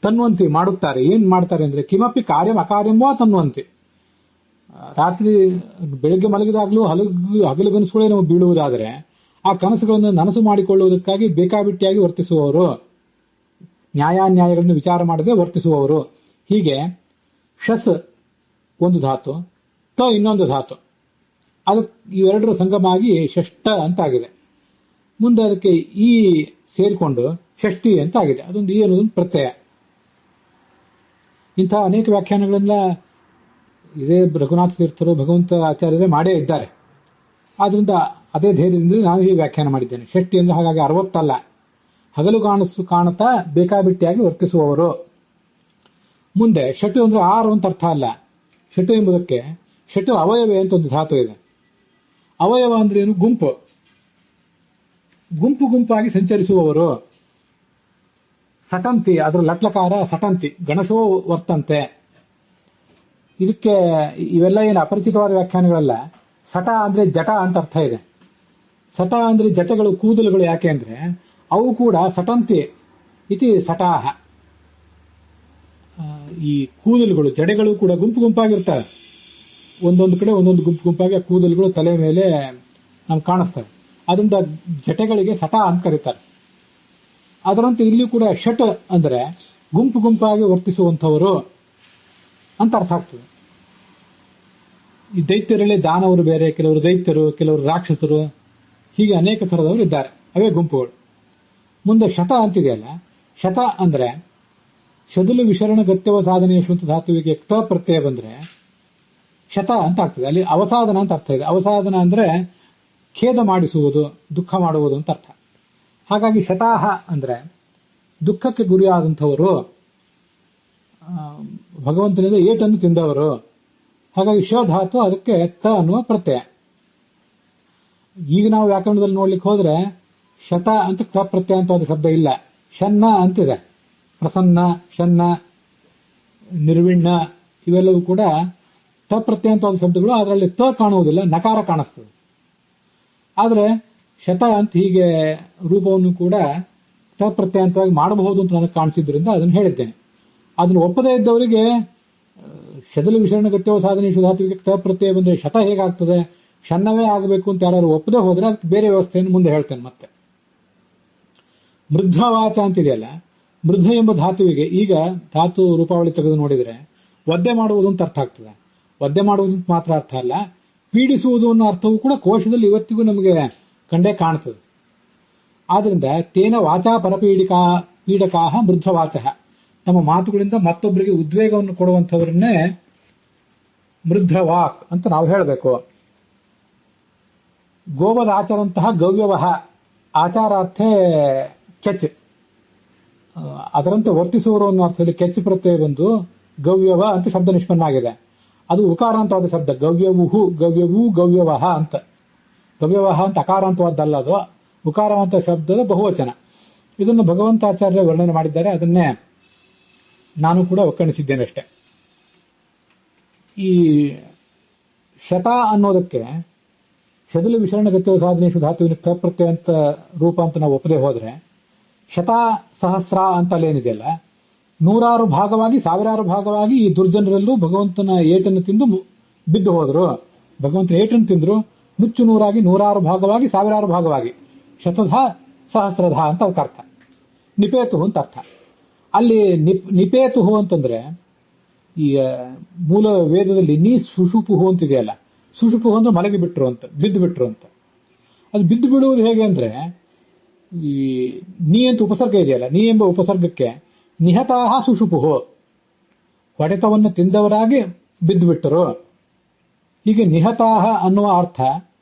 ತನ್ವಂತಿ ಮಾಡುತ್ತಾರೆ. ಏನ್ ಮಾಡ್ತಾರೆ ಅಂದ್ರೆ ಕಿಮಪಿ ಕಾರ್ಯಂ ಅಕಾರ್ಯಂವಾ ತನ್ವಂತಿ. ರಾತ್ರಿ ಬೆಳಗ್ಗೆ ಮಲಗಿದಾಗ್ಲೂ ಹಗಲು ಕನಸುಗಳೇ ನಾವು ಬೀಳುವುದಾದರೆ ಆ ಕನಸುಗಳನ್ನು ನನಸು ಮಾಡಿಕೊಳ್ಳುವುದಕ್ಕಾಗಿ ಬೇಕಾಬಿಟ್ಟಿಯಾಗಿ ವರ್ತಿಸುವವರು, ನ್ಯಾಯಾನ್ಯಾಯಗಳನ್ನು ವಿಚಾರ ಮಾಡದೆ ವರ್ತಿಸುವವರು. ಹೀಗೆ ಶಸ್ ಒಂದು ಧಾತು, ತ ಇನ್ನೊಂದು ಧಾತು. ಅದಕ್ಕೆ ಇವೆರಡರ ಸಂಗಮಾಗಿ ಷಷ್ಠ ಅಂತಾಗಿದೆ. ಮುಂದೆ ಅದಕ್ಕೆ ಈ ಸೇರಿಕೊಂಡು ಷಷ್ಠಿ ಅಂತ ಆಗಿದೆ. ಅದೊಂದು ಈ ಅನ್ನೋದೊಂದು ಪ್ರತ್ಯಯ. ಇಂತಹ ಅನೇಕ ವ್ಯಾಖ್ಯಾನಗಳೆಲ್ಲ ಇದೇ ರಘುನಾಥ ತೀರ್ಥರು, ಭಗವಂತ ಆಚಾರ್ಯರೇ ಮಾಡೇ ಇದ್ದಾರೆ. ಆದ್ರಿಂದ ಅದೇ ಧೈರ್ಯದಿಂದ ನಾನು ಈ ವ್ಯಾಖ್ಯಾನ ಮಾಡಿದ್ದೇನೆ. ಷಷ್ಠಿ ಅಂದ್ರೆ ಹಾಗಾಗಿ 60 ಅಲ್ಲ, ಹಗಲು ಕಾಣುತ್ತಾ ಬೇಕಾಬಿಟ್ಟಿಯಾಗಿ ವರ್ತಿಸುವವರು. ಮುಂದೆ ಷಟು ಅಂದ್ರೆ 6 ಅಂತ ಅರ್ಥ ಅಲ್ಲ. ಷಟು ಎಂಬುದಕ್ಕೆ ಷಟು ಅವಯವೇ ಅಂತ ಒಂದು ಧಾತು ಇದೆ. ಅವಯವ ಅಂದ್ರೆ ಏನು? ಗುಂಪು. ಗುಂಪು ಗುಂಪಾಗಿ ಸಂಚರಿಸುವವರು. ಸಟಂತಿ, ಅದರ ಲಟ್ಲಕಾರ ಸಟಂತಿ, ಗಣಶೋ ವರ್ತಂತೆ. ಇದಕ್ಕೆ ಇವೆಲ್ಲ ಏನು ಅಪರಿಚಿತವಾದ ವ್ಯಾಖ್ಯಾನಗಳಲ್ಲ. ಸಟ ಅಂದ್ರೆ ಜಟ ಅಂತ ಅರ್ಥ ಇದೆ. ಸಟ ಅಂದ್ರೆ ಜಟಗಳು, ಕೂದಲುಗಳು. ಯಾಕೆ ಅಂದ್ರೆ ಅವು ಕೂಡ ಸಟಂತಿ ಇತಿ ಸಟಾಹ. ಈ ಕೂದಲುಗಳು, ಜಡೆಗಳು ಕೂಡ ಗುಂಪು ಗುಂಪಾಗಿರ್ತವೆ. ಒಂದೊಂದು ಕಡೆ ಒಂದೊಂದು ಗುಂಪು ಗುಂಪಾಗಿ ಆ ಕೂದಲುಗಳು ತಲೆ ಮೇಲೆ ನಮ್ಗೆ ಕಾಣಿಸ್ತವೆ. ಅದರಿಂದ ಜಟೆಗಳಿಗೆ ಸಟ ಅಂತ ಕರೀತಾರೆ. ಅದರಂತೆ ಇಲ್ಲಿ ಕೂಡ ಷಟ್ ಅಂದ್ರೆ ಗುಂಪು ಗುಂಪಾಗಿ ವರ್ತಿಸುವಂಥವರು ಅಂತ ಅರ್ಥ ಆಗ್ತದೆ. ಈ ದೈತ್ಯರಲ್ಲಿ ದಾನವರು ಬೇರೆ, ಕೆಲವರು ದೈತ್ಯರು, ಕೆಲವರು ರಾಕ್ಷಸರು, ಹೀಗೆ ಅನೇಕ ಥರದವರು ಇದ್ದಾರೆ. ಅವೇ ಗುಂಪುಗಳು. ಮುಂದೆ ಶತ ಅಂತಿದೆಯಲ್ಲ, ಶತ ಅಂದ್ರೆ ಶದುಲು ವಿಶರಣ ಗತ್ಯವ ಸಾಧನೆಯ ಧಾತುವಿಗೆ ಕ್ತ ಪ್ರತ್ಯಯ ಬಂದ್ರೆ ಶತ ಅಂತ ಆಗ್ತದೆ. ಅಲ್ಲಿ ಅವಸಾದನ ಅಂತ ಅರ್ಥ ಇದೆ. ಅವಸಾದನ ಅಂದ್ರೆ ಖೇದ ಮಾಡಿಸುವುದು, ದುಃಖ ಮಾಡುವುದು ಅಂತ ಅರ್ಥ. ಹಾಗಾಗಿ ಶತಾಹ ಅಂದ್ರೆ ದುಃಖಕ್ಕೆ ಗುರಿಯಾದಂಥವರು, ಭಗವಂತನಿಂದ ಏಟನ್ನು ತಿಂದವರು. ಹಾಗಾಗಿ ಶ ಧಾತು ಅದಕ್ಕೆ ತ ಅನ್ನುವ ಪ್ರತ್ಯಯ. ಈಗ ನಾವು ವ್ಯಾಕರಣದಲ್ಲಿ ನೋಡ್ಲಿಕ್ಕೆ ಹೋದ್ರೆ ಶತ ಅಂತ ತ ಪ್ರತ್ಯಯ ಅಂತ ಒಂದು ಶಬ್ದ ಇಲ್ಲ. ಶನ್ನ ಅಂತಿದೆ. ಪ್ರಸನ್ನ, ಶನ್ನ, ನಿರ್ವಿಣ್ಣ ಇವೆಲ್ಲವೂ ಕೂಡ ತ ಪ್ರತ್ಯಯ ಅಂತ ಒಂದು ಶಬ್ದಗಳು. ಅದರಲ್ಲಿ ತ ಕಾಣುವುದಿಲ್ಲ, ನಕಾರ ಕಾಣಿಸ್ತದೆ. ಆದರೆ ಶತ ಅಂತ ಹೀಗೆ ರೂಪವನ್ನು ಕೂಡ ತ ಪ್ರತ್ಯಯಂತವಾಗಿ ಮಾಡಬಹುದು ಅಂತ ನನಗೆ ಕಾಣಿಸಿದ್ರಿಂದ ಅದನ್ನು ಹೇಳಿದ್ದೇನೆ. ಅದನ್ನು ಒಪ್ಪದೇ ಇದ್ದವರಿಗೆ ಶದಲು ವಿಶರಣ ಗತ್ಯವ ಸಾಧನೆ ಶುಧಾತುವಿಗೆ ತ ಪ್ರತ್ಯಯ ಬಂದರೆ ಶತ ಹೇಗಾಗ್ತದೆ, ಶನ್ನವೇ ಆಗಬೇಕು ಅಂತ ಯಾರು ಒಪ್ಪದೇ ಹೋದ್ರೆ ಅದಕ್ಕೆ ಬೇರೆ ವ್ಯವಸ್ಥೆಯನ್ನು ಮುಂದೆ ಹೇಳ್ತೇನೆ. ಮತ್ತೆ ಮೃದ್ಧವಾಚ ಅಂತಿದೆಯಲ್ಲ, ಮೃದ್ಧ ಎಂಬ ಧಾತುವಿಗೆ ಈಗ ಧಾತು ರೂಪಾವಳಿ ತೆಗೆದು ನೋಡಿದರೆ ಒದ್ದೆ ಮಾಡುವುದು ಅಂತ ಅರ್ಥ ಆಗ್ತದೆ. ಒದ್ದೆ ಮಾಡುವುದು ಅಂತ ಮಾತ್ರ ಅರ್ಥ ಅಲ್ಲ, ಪೀಡಿಸುವುದು ಅನ್ನೋ ಅರ್ಥವೂ ಕೂಡ ಕೋಶದಲ್ಲಿ ಇವತ್ತಿಗೂ ನಮಗೆ ಕಂಡೇ ಕಾಣ್ತದೆ. ಆದ್ರಿಂದ ತೇನ ವಾಚಾ ಪೀಡಕಾಹ ಮೃದ್ಧವಾಚ, ತಮ್ಮ ಮಾತುಗಳಿಂದ ಮತ್ತೊಬ್ಬರಿಗೆ ಉದ್ವೇಗವನ್ನು ಕೊಡುವಂಥವ್ರನ್ನೇ ಮೃದ್ಧವಾಕ್ ಅಂತ ನಾವು ಹೇಳಬೇಕು. ಗೋವದ ಆಚಾರಂತಹ ಗವ್ಯವಹ, ಆಚಾರಾರ್ಥೆ ಕೆಚ್, ಅದರಂತೆ ವರ್ತಿಸುವರು ಅನ್ನೋ ಅರ್ಥದಲ್ಲಿ ಕೆಚ್ ಪ್ರತ್ಯಯ ಬಂದು ಗವ್ಯವ ಅಂತ ಶಬ್ದ ನಿಷ್ಪನ್ನ ಆಗಿದೆ. ಅದು ಉಕಾರಾಂತವಾದ ಶಬ್ದ. ಗವ್ಯವುಹು, ಗವ್ಯವೂ, ಗವ್ಯವಹ ಅಂತ. ಗವ್ಯವಹ ಅಂತ ಅಕಾರಾಂತವಾದ್ದಲ್ಲ, ಅದು ಉಕಾರಾಂತ ಶಬ್ದದ ಬಹುವಚನ. ಇದನ್ನು ಭಗವಂತಾಚಾರ್ಯ ವರ್ಣನೆ ಮಾಡಿದ್ದಾರೆ. ಅದನ್ನೇ ನಾನು ಕೂಡ ಒಕ್ಕಣಿಸಿದ್ದೇನೆ ಅಷ್ಟೆ. ಈ ಶತ ಅನ್ನೋದಕ್ಕೆ ಶದಲು ವಿಶರಣಗತ್ಯ ಸಾಧನೇಶು ಧಾತುವಿನ ಪ್ರತ್ಯಯ ಅಂತ ರೂಪ ಅಂತ ನಾವು ಒಪ್ಪದೆ ಹೋದ್ರೆ, ಶತ ಸಹಸ್ರ ಅಂತ ಅಲ್ಲೇನಿದೆಯಲ್ಲ, ನೂರಾರು ಭಾಗವಾಗಿ ಸಾವಿರಾರು ಭಾಗವಾಗಿ ಈ ದುರ್ಜನರಲ್ಲೂ ಭಗವಂತನ ಏಟನ್ನು ತಿಂದು ಬಿದ್ದು ಹೋದ್ರು. ಭಗವಂತನ ಏಟನ್ನು ತಿಂದ್ರು, ನುಚ್ಚು ನೂರಾಗಿ ನೂರಾರು ಭಾಗವಾಗಿ ಸಾವಿರಾರು ಭಾಗವಾಗಿ, ಶತಧ ಸಹಸ್ರಧ ಅಂತ ಅದಕ್ಕೆ ಅರ್ಥ. ನಿಪೇತುಹು ಅಂತ ಅರ್ಥ. ಅಲ್ಲಿ ನಿಪೇತುಹು ಅಂತಂದ್ರೆ ಈ ಮೂಲ ವೇದದಲ್ಲಿ ನೀ ಸುಷುಪುಹು ಅಂತಿದೆಯಲ್ಲ, ಸುಷುಪುಹು ಅಂದ್ರೆ ಮಲಗಿ ಬಿಟ್ರು ಅಂತ, ಬಿದ್ದು ಬಿಟ್ರು ಅಂತ. ಅದು ಬಿದ್ದು ಬಿಡುವುದು ಹೇಗೆ ಅಂದ್ರೆ, ಈ ನೀ ಅಂತ ಉಪಸರ್ಗ ಇದೆಯಲ್ಲ, ನೀ ಎಂಬ ಉಪಸರ್ಗಕ್ಕೆ ನಿಹತಾಹ ಸುಷುಪುಹು, ಹೊಡೆತವನ್ನು ತಿಂದವರಾಗಿ ಬಿದ್ದು ಬಿಟ್ಟರು. ಹೀಗೆ ನಿಹತಾಹ ಅನ್ನುವ ಅರ್ಥ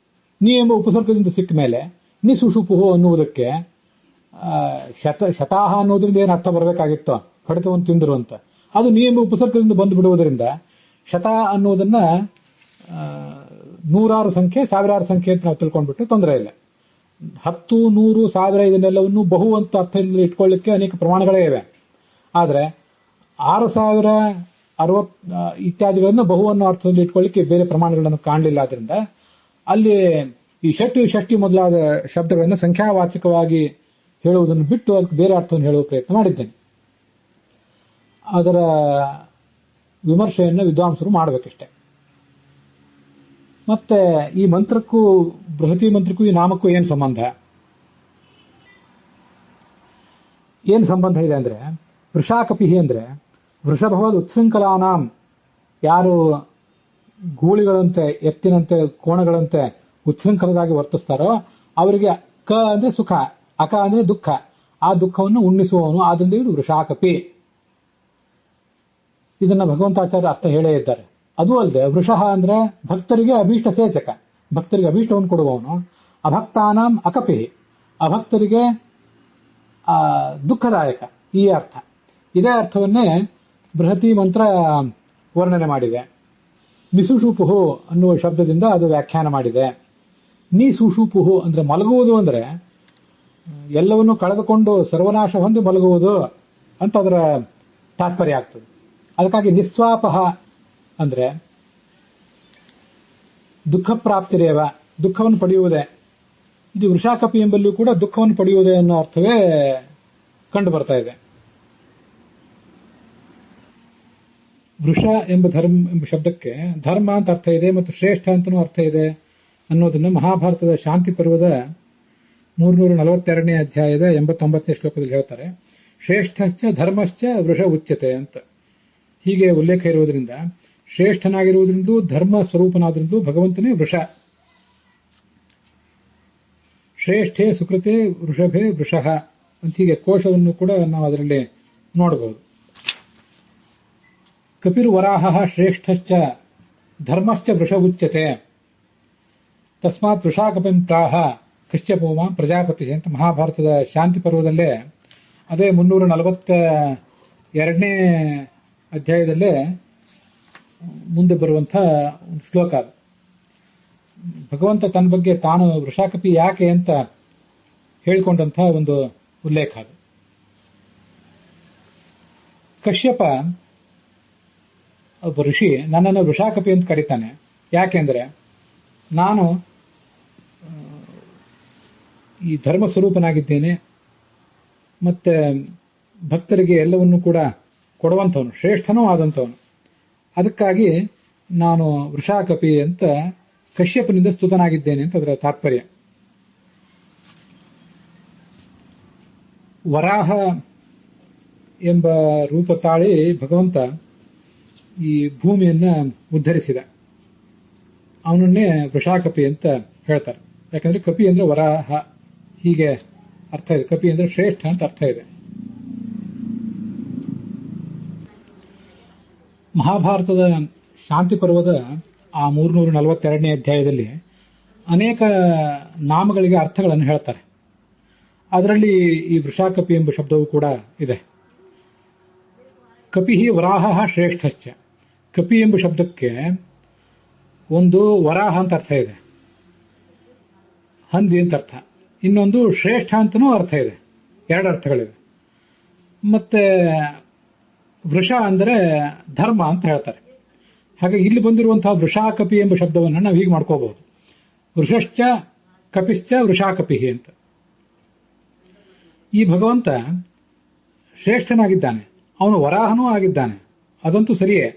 ನೀ ಎಂಬ ಉಪಸರ್ಗದಿಂದ ಸಿಕ್ಕ ಮೇಲೆ ನಿ ಸುಷುಪುಹು ಅನ್ನುವುದಕ್ಕೆ ಶತಾಹ ಅನ್ನೋದ್ರಿಂದ ಏನು ಅರ್ಥ ಬರಬೇಕಾಗಿತ್ತು, ಹೊಡೆತವನ್ನು ತಿಂದರು ಅಂತ. ಅದು ನೀ ಎಂಬ ಉಪಸರ್ಗದಿಂದ ಬಂದು ಬಿಡುವುದರಿಂದ ಶತ ಅನ್ನೋದನ್ನ ನೂರಾರು ಸಂಖ್ಯೆ ಸಾವಿರಾರು ಸಂಖ್ಯೆ ಅಂತ ನಾವು ತಿಳ್ಕೊಂಡ್ಬಿಟ್ಟು ತೊಂದರೆ ಇಲ್ಲ. 10, 100, 1000 ಇದನ್ನೆಲ್ಲವನ್ನು ಬಹು ಅಂತ ಅರ್ಥದಲ್ಲಿ ಇಟ್ಕೊಳ್ಳಿಕ್ಕೆ ಅನೇಕ ಪ್ರಮಾಣಗಳೇ ಇವೆ. ಆದರೆ 6000, 60 ಇತ್ಯಾದಿಗಳನ್ನು ಬಹು ಅನ್ನೋ ಅರ್ಥದಲ್ಲಿ ಇಟ್ಕೊಳ್ಳಿಕ್ಕೆ ಬೇರೆ ಪ್ರಮಾಣಗಳನ್ನು ಕಾಣಲಿಲ್ಲ. ಆದ್ರಿಂದ ಅಲ್ಲಿ ಈ ಷಷ್ಠಿ ಮೊದಲಾದ ಶಬ್ದಗಳನ್ನು ಸಂಖ್ಯಾವಾಚಕವಾಗಿ ಹೇಳುವುದನ್ನು ಬಿಟ್ಟು ಅದಕ್ಕೆ ಬೇರೆ ಅರ್ಥವನ್ನು ಹೇಳುವ ಪ್ರಯತ್ನ ಮಾಡಿದ್ದೇನೆ. ಅದರ ವಿಮರ್ಶೆಯನ್ನು ವಿದ್ವಾಂಸರು ಮಾಡಬೇಕಷ್ಟೆ. ಮತ್ತೆ ಈ ಮಂತ್ರಕ್ಕೂ ಬೃಹತಿ ಮಂತ್ರಕ್ಕೂ ಈ ನಾಮಕ್ಕೂ ಏನು ಸಂಬಂಧ ಇದೆ ಅಂದ್ರೆ, ವೃಷಾಕಪಿಹಿ ಅಂದ್ರೆ ವೃಷಭವದ್ ಉತ್ಸೃಂಖಲಾನಾಂ, ಯಾರು ಗೂಳಿಗಳಂತೆ ಎತ್ತಿನಂತೆ ಕೋಣಗಳಂತೆ ಉತ್ಸೃಂಖಲರಾಗಿ ವರ್ತಿಸ್ತಾರೋ ಅವರಿಗೆ ಕ ಅಂದ್ರೆ ಸುಖ, ಅಕ ಅಂದ್ರೆ ದುಃಖ, ಆ ದುಃಖವನ್ನು ಉಣ್ಣಿಸುವವನು. ಆದ್ರಿಂದ ಇವರು ವೃಷಾಕಪಿ. ಇದನ್ನ ಭಗವಂತಾಚಾರ್ಯ ಅರ್ಥ ಹೇಳೇ ಇದ್ದಾರೆ. ಅದು ಅಲ್ಲದೆ ವೃಷಃ ಅಂದ್ರೆ ಭಕ್ತರಿಗೆ ಅಭೀಷ್ಟ ಸೇಚಕ, ಭಕ್ತರಿಗೆ ಅಭೀಷ್ಟವನ್ನು ಕೊಡುವವನು. ಅಭಕ್ತಾನಾಂ ಅಕಪಿ, ಅಭಕ್ತರಿಗೆ ದುಃಖದಾಯಕ, ಈ ಅರ್ಥ. ಇದೇ ಅರ್ಥವನ್ನೇ ಬೃಹತಿ ಮಂತ್ರ ವರ್ಣನೆ ಮಾಡಿದೆ. ನಿಸುಷುಪುಹು ಅನ್ನುವ ಶಬ್ದದಿಂದ ಅದು ವ್ಯಾಖ್ಯಾನ ಮಾಡಿದೆ. ನೀ ಸುಷುಪುಹು ಅಂದ್ರೆ ಮಲಗುವುದು ಅಂದ್ರೆ ಎಲ್ಲವನ್ನೂ ಕಳೆದುಕೊಂಡು ಸರ್ವನಾಶ ಹೊಂದಿ ಮಲಗುವುದು ಅಂತ ಅದರ ತಾತ್ಪರ್ಯ ಆಗ್ತದೆ. ಅದಕ್ಕಾಗಿ ನಿಸ್ವಾಪಹ ಅಂದ್ರೆ ದುಃಖ ಪ್ರಾಪ್ತಿರೇವ, ದುಃಖವನ್ನು ಪಡೆಯುವುದೇ. ಇದು ವೃಷಾಕಪಿ ಎಂಬಲ್ಲಿಯೂ ಕೂಡ ದುಃಖವನ್ನು ಪಡೆಯುವುದೇ ಅನ್ನೋ ಅರ್ಥವೇ ಕಂಡು ಬರ್ತಾ ಇದೆ. ವೃಷ ಎಂಬ ಶಬ್ದಕ್ಕೆ ಧರ್ಮ ಅಂತ ಅರ್ಥ ಇದೆ ಮತ್ತು ಶ್ರೇಷ್ಠ ಅಂತನೂ ಅರ್ಥ ಇದೆ ಅನ್ನೋದನ್ನು ಮಹಾಭಾರತದ ಶಾಂತಿ ಪರ್ವದ 342ನೇ ಅಧ್ಯಾಯದ 89ನೇ ಶ್ಲೋಕದಲ್ಲಿ ಹೇಳ್ತಾರೆ. ಶ್ರೇಷ್ಠಶ್ಚ ಧರ್ಮಶ್ಚ ವೃಷ ಉಚ್ಯತೆ ಅಂತ ಹೀಗೆ ಉಲ್ಲೇಖ ಇರುವುದರಿಂದ, ಶ್ರೇಷ್ಠನಾಗಿರುವುದರಿಂದಲೂ ಧರ್ಮ ಸ್ವರೂಪನಾದ್ರಿಂದಲೂ ಭಗವಂತನೇ ವೃಷ. ಶ್ರೇಷ್ಠೇ ಸುಕೃತೆ ವೃಷಭೇ ವೃಷಃ ಅಂತ ಹೀಗೆ ಕೋಶವನ್ನು ಕೂಡ ನಾವು ಅದರಲ್ಲಿ ನೋಡಬಹುದು. ಕಪಿರ್ವರಾಹ ಶ್ರೇಷ್ಠಶ್ಚ ಧರ್ಮಶ್ಚ ವೃಷ ಉಚ್ಯತೆ ತಸ್ಮಾತ್ ವೃಷಾಕಪಿಂ ಪ್ರಾಹ ಕಶ್ಯಪೋಮ ಪ್ರಜಾಪತಿ ಅಂತ ಮಹಾಭಾರತದ ಶಾಂತಿ ಪರ್ವದಲ್ಲೇ ಅದೇ 342ನೇ ಅಧ್ಯಾಯದಲ್ಲೇ ಮುಂದೆ ಬರುವಂತಹ ಒಂದು ಶ್ಲೋಕ. ಅದು ಭಗವಂತ ತನ್ನ ಬಗ್ಗೆ ತಾನು ವೃಷಾಕಪಿ ಯಾಕೆ ಅಂತ ಹೇಳಿಕೊಂಡಂತಹ ಒಂದು ಉಲ್ಲೇಖ. ಅದು ಕಶ್ಯಪ ಒಬ್ಬ ಋಷಿ ನನ್ನನ್ನು ವೃಷಾಕಪಿ ಅಂತ ಕರೀತಾನೆ. ಯಾಕೆಂದ್ರೆ ನಾನು ಈ ಧರ್ಮ ಸ್ವರೂಪನಾಗಿದ್ದೇನೆ, ಮತ್ತೆ ಭಕ್ತರಿಗೆ ಎಲ್ಲವನ್ನೂ ಕೂಡ ಕೊಡುವಂಥವನು, ಶ್ರೇಷ್ಠನೂ ಆದಂಥವನು. ಅದಕ್ಕಾಗಿ ನಾನು ವೃಷಾಕಪಿ ಅಂತ ಕಶ್ಯಪನಿಂದ ಸ್ತುತನಾಗಿದ್ದೇನೆ ಅಂತ ಅದರ ತಾತ್ಪರ್ಯ. ವರಾಹ ಎಂಬ ರೂಪ ತಾಳಿ ಭಗವಂತ ಈ ಭೂಮಿಯನ್ನ ಉದ್ಧರಿಸಿದ. ಅವನನ್ನೇ ವೃಷಾಕಪಿ ಅಂತ ಹೇಳ್ತಾರೆ. ಯಾಕಂದ್ರೆ ಕಪಿ ಅಂದ್ರೆ ವರಾಹ ಹೀಗೆ ಅರ್ಥ ಇದೆ. ಕಪಿ ಅಂದ್ರೆ ಶ್ರೇಷ್ಠ ಅಂತ ಅರ್ಥ ಇದೆ. ಮಹಾಭಾರತದ ಶಾಂತಿ ಪರ್ವದ ಆ 342ನೇ ಅಧ್ಯಾಯದಲ್ಲಿ ಅನೇಕ ನಾಮಗಳಿಗೆ ಅರ್ಥಗಳನ್ನು ಹೇಳ್ತಾರೆ. ಅದರಲ್ಲಿ ಈ ವೃಷಾಕಪಿ ಎಂಬ ಶಬ್ದವೂ ಕೂಡ ಇದೆ. ಕಪಿ ವರಾಹ ಶ್ರೇಷ್ಠಶ್ಚ. ಕಪಿ ಎಂಬ ಶಬ್ದಕ್ಕೆ ಒಂದು ವರಾಹ ಅಂತ ಅರ್ಥ ಇದೆ, ಹಂದಿ ಅಂತ ಅರ್ಥ. ಇನ್ನೊಂದು ಶ್ರೇಷ್ಠ ಅಂತನೂ ಅರ್ಥ ಇದೆ, ಎರಡು ಅರ್ಥಗಳಿವೆ. ಮತ್ತೆ ವೃಷ ಅಂದರೆ ಧರ್ಮ ಅಂತ ಹೇಳ್ತಾರೆ. ಹಾಗೆ ಇಲ್ಲಿ ಬಂದಿರುವಂತಹ ವೃಷಾಕಪಿ ಎಂಬ ಶಬ್ದವನ್ನು ನಾವು ಹೀಗೆ ಮಾಡ್ಕೋಬಹುದು, ವೃಷಶ್ಚ ಕಪಿಶ್ಚ ವೃಷಾಕಪಿ ಅಂತ. ಈ ಭಗವಂತ ಶ್ರೇಷ್ಠನಾಗಿದ್ದಾನೆ, ಅವನು ವರಾಹನೂ ಆಗಿದ್ದಾನೆ, ಅದಂತೂ ಸರಿಯೇ.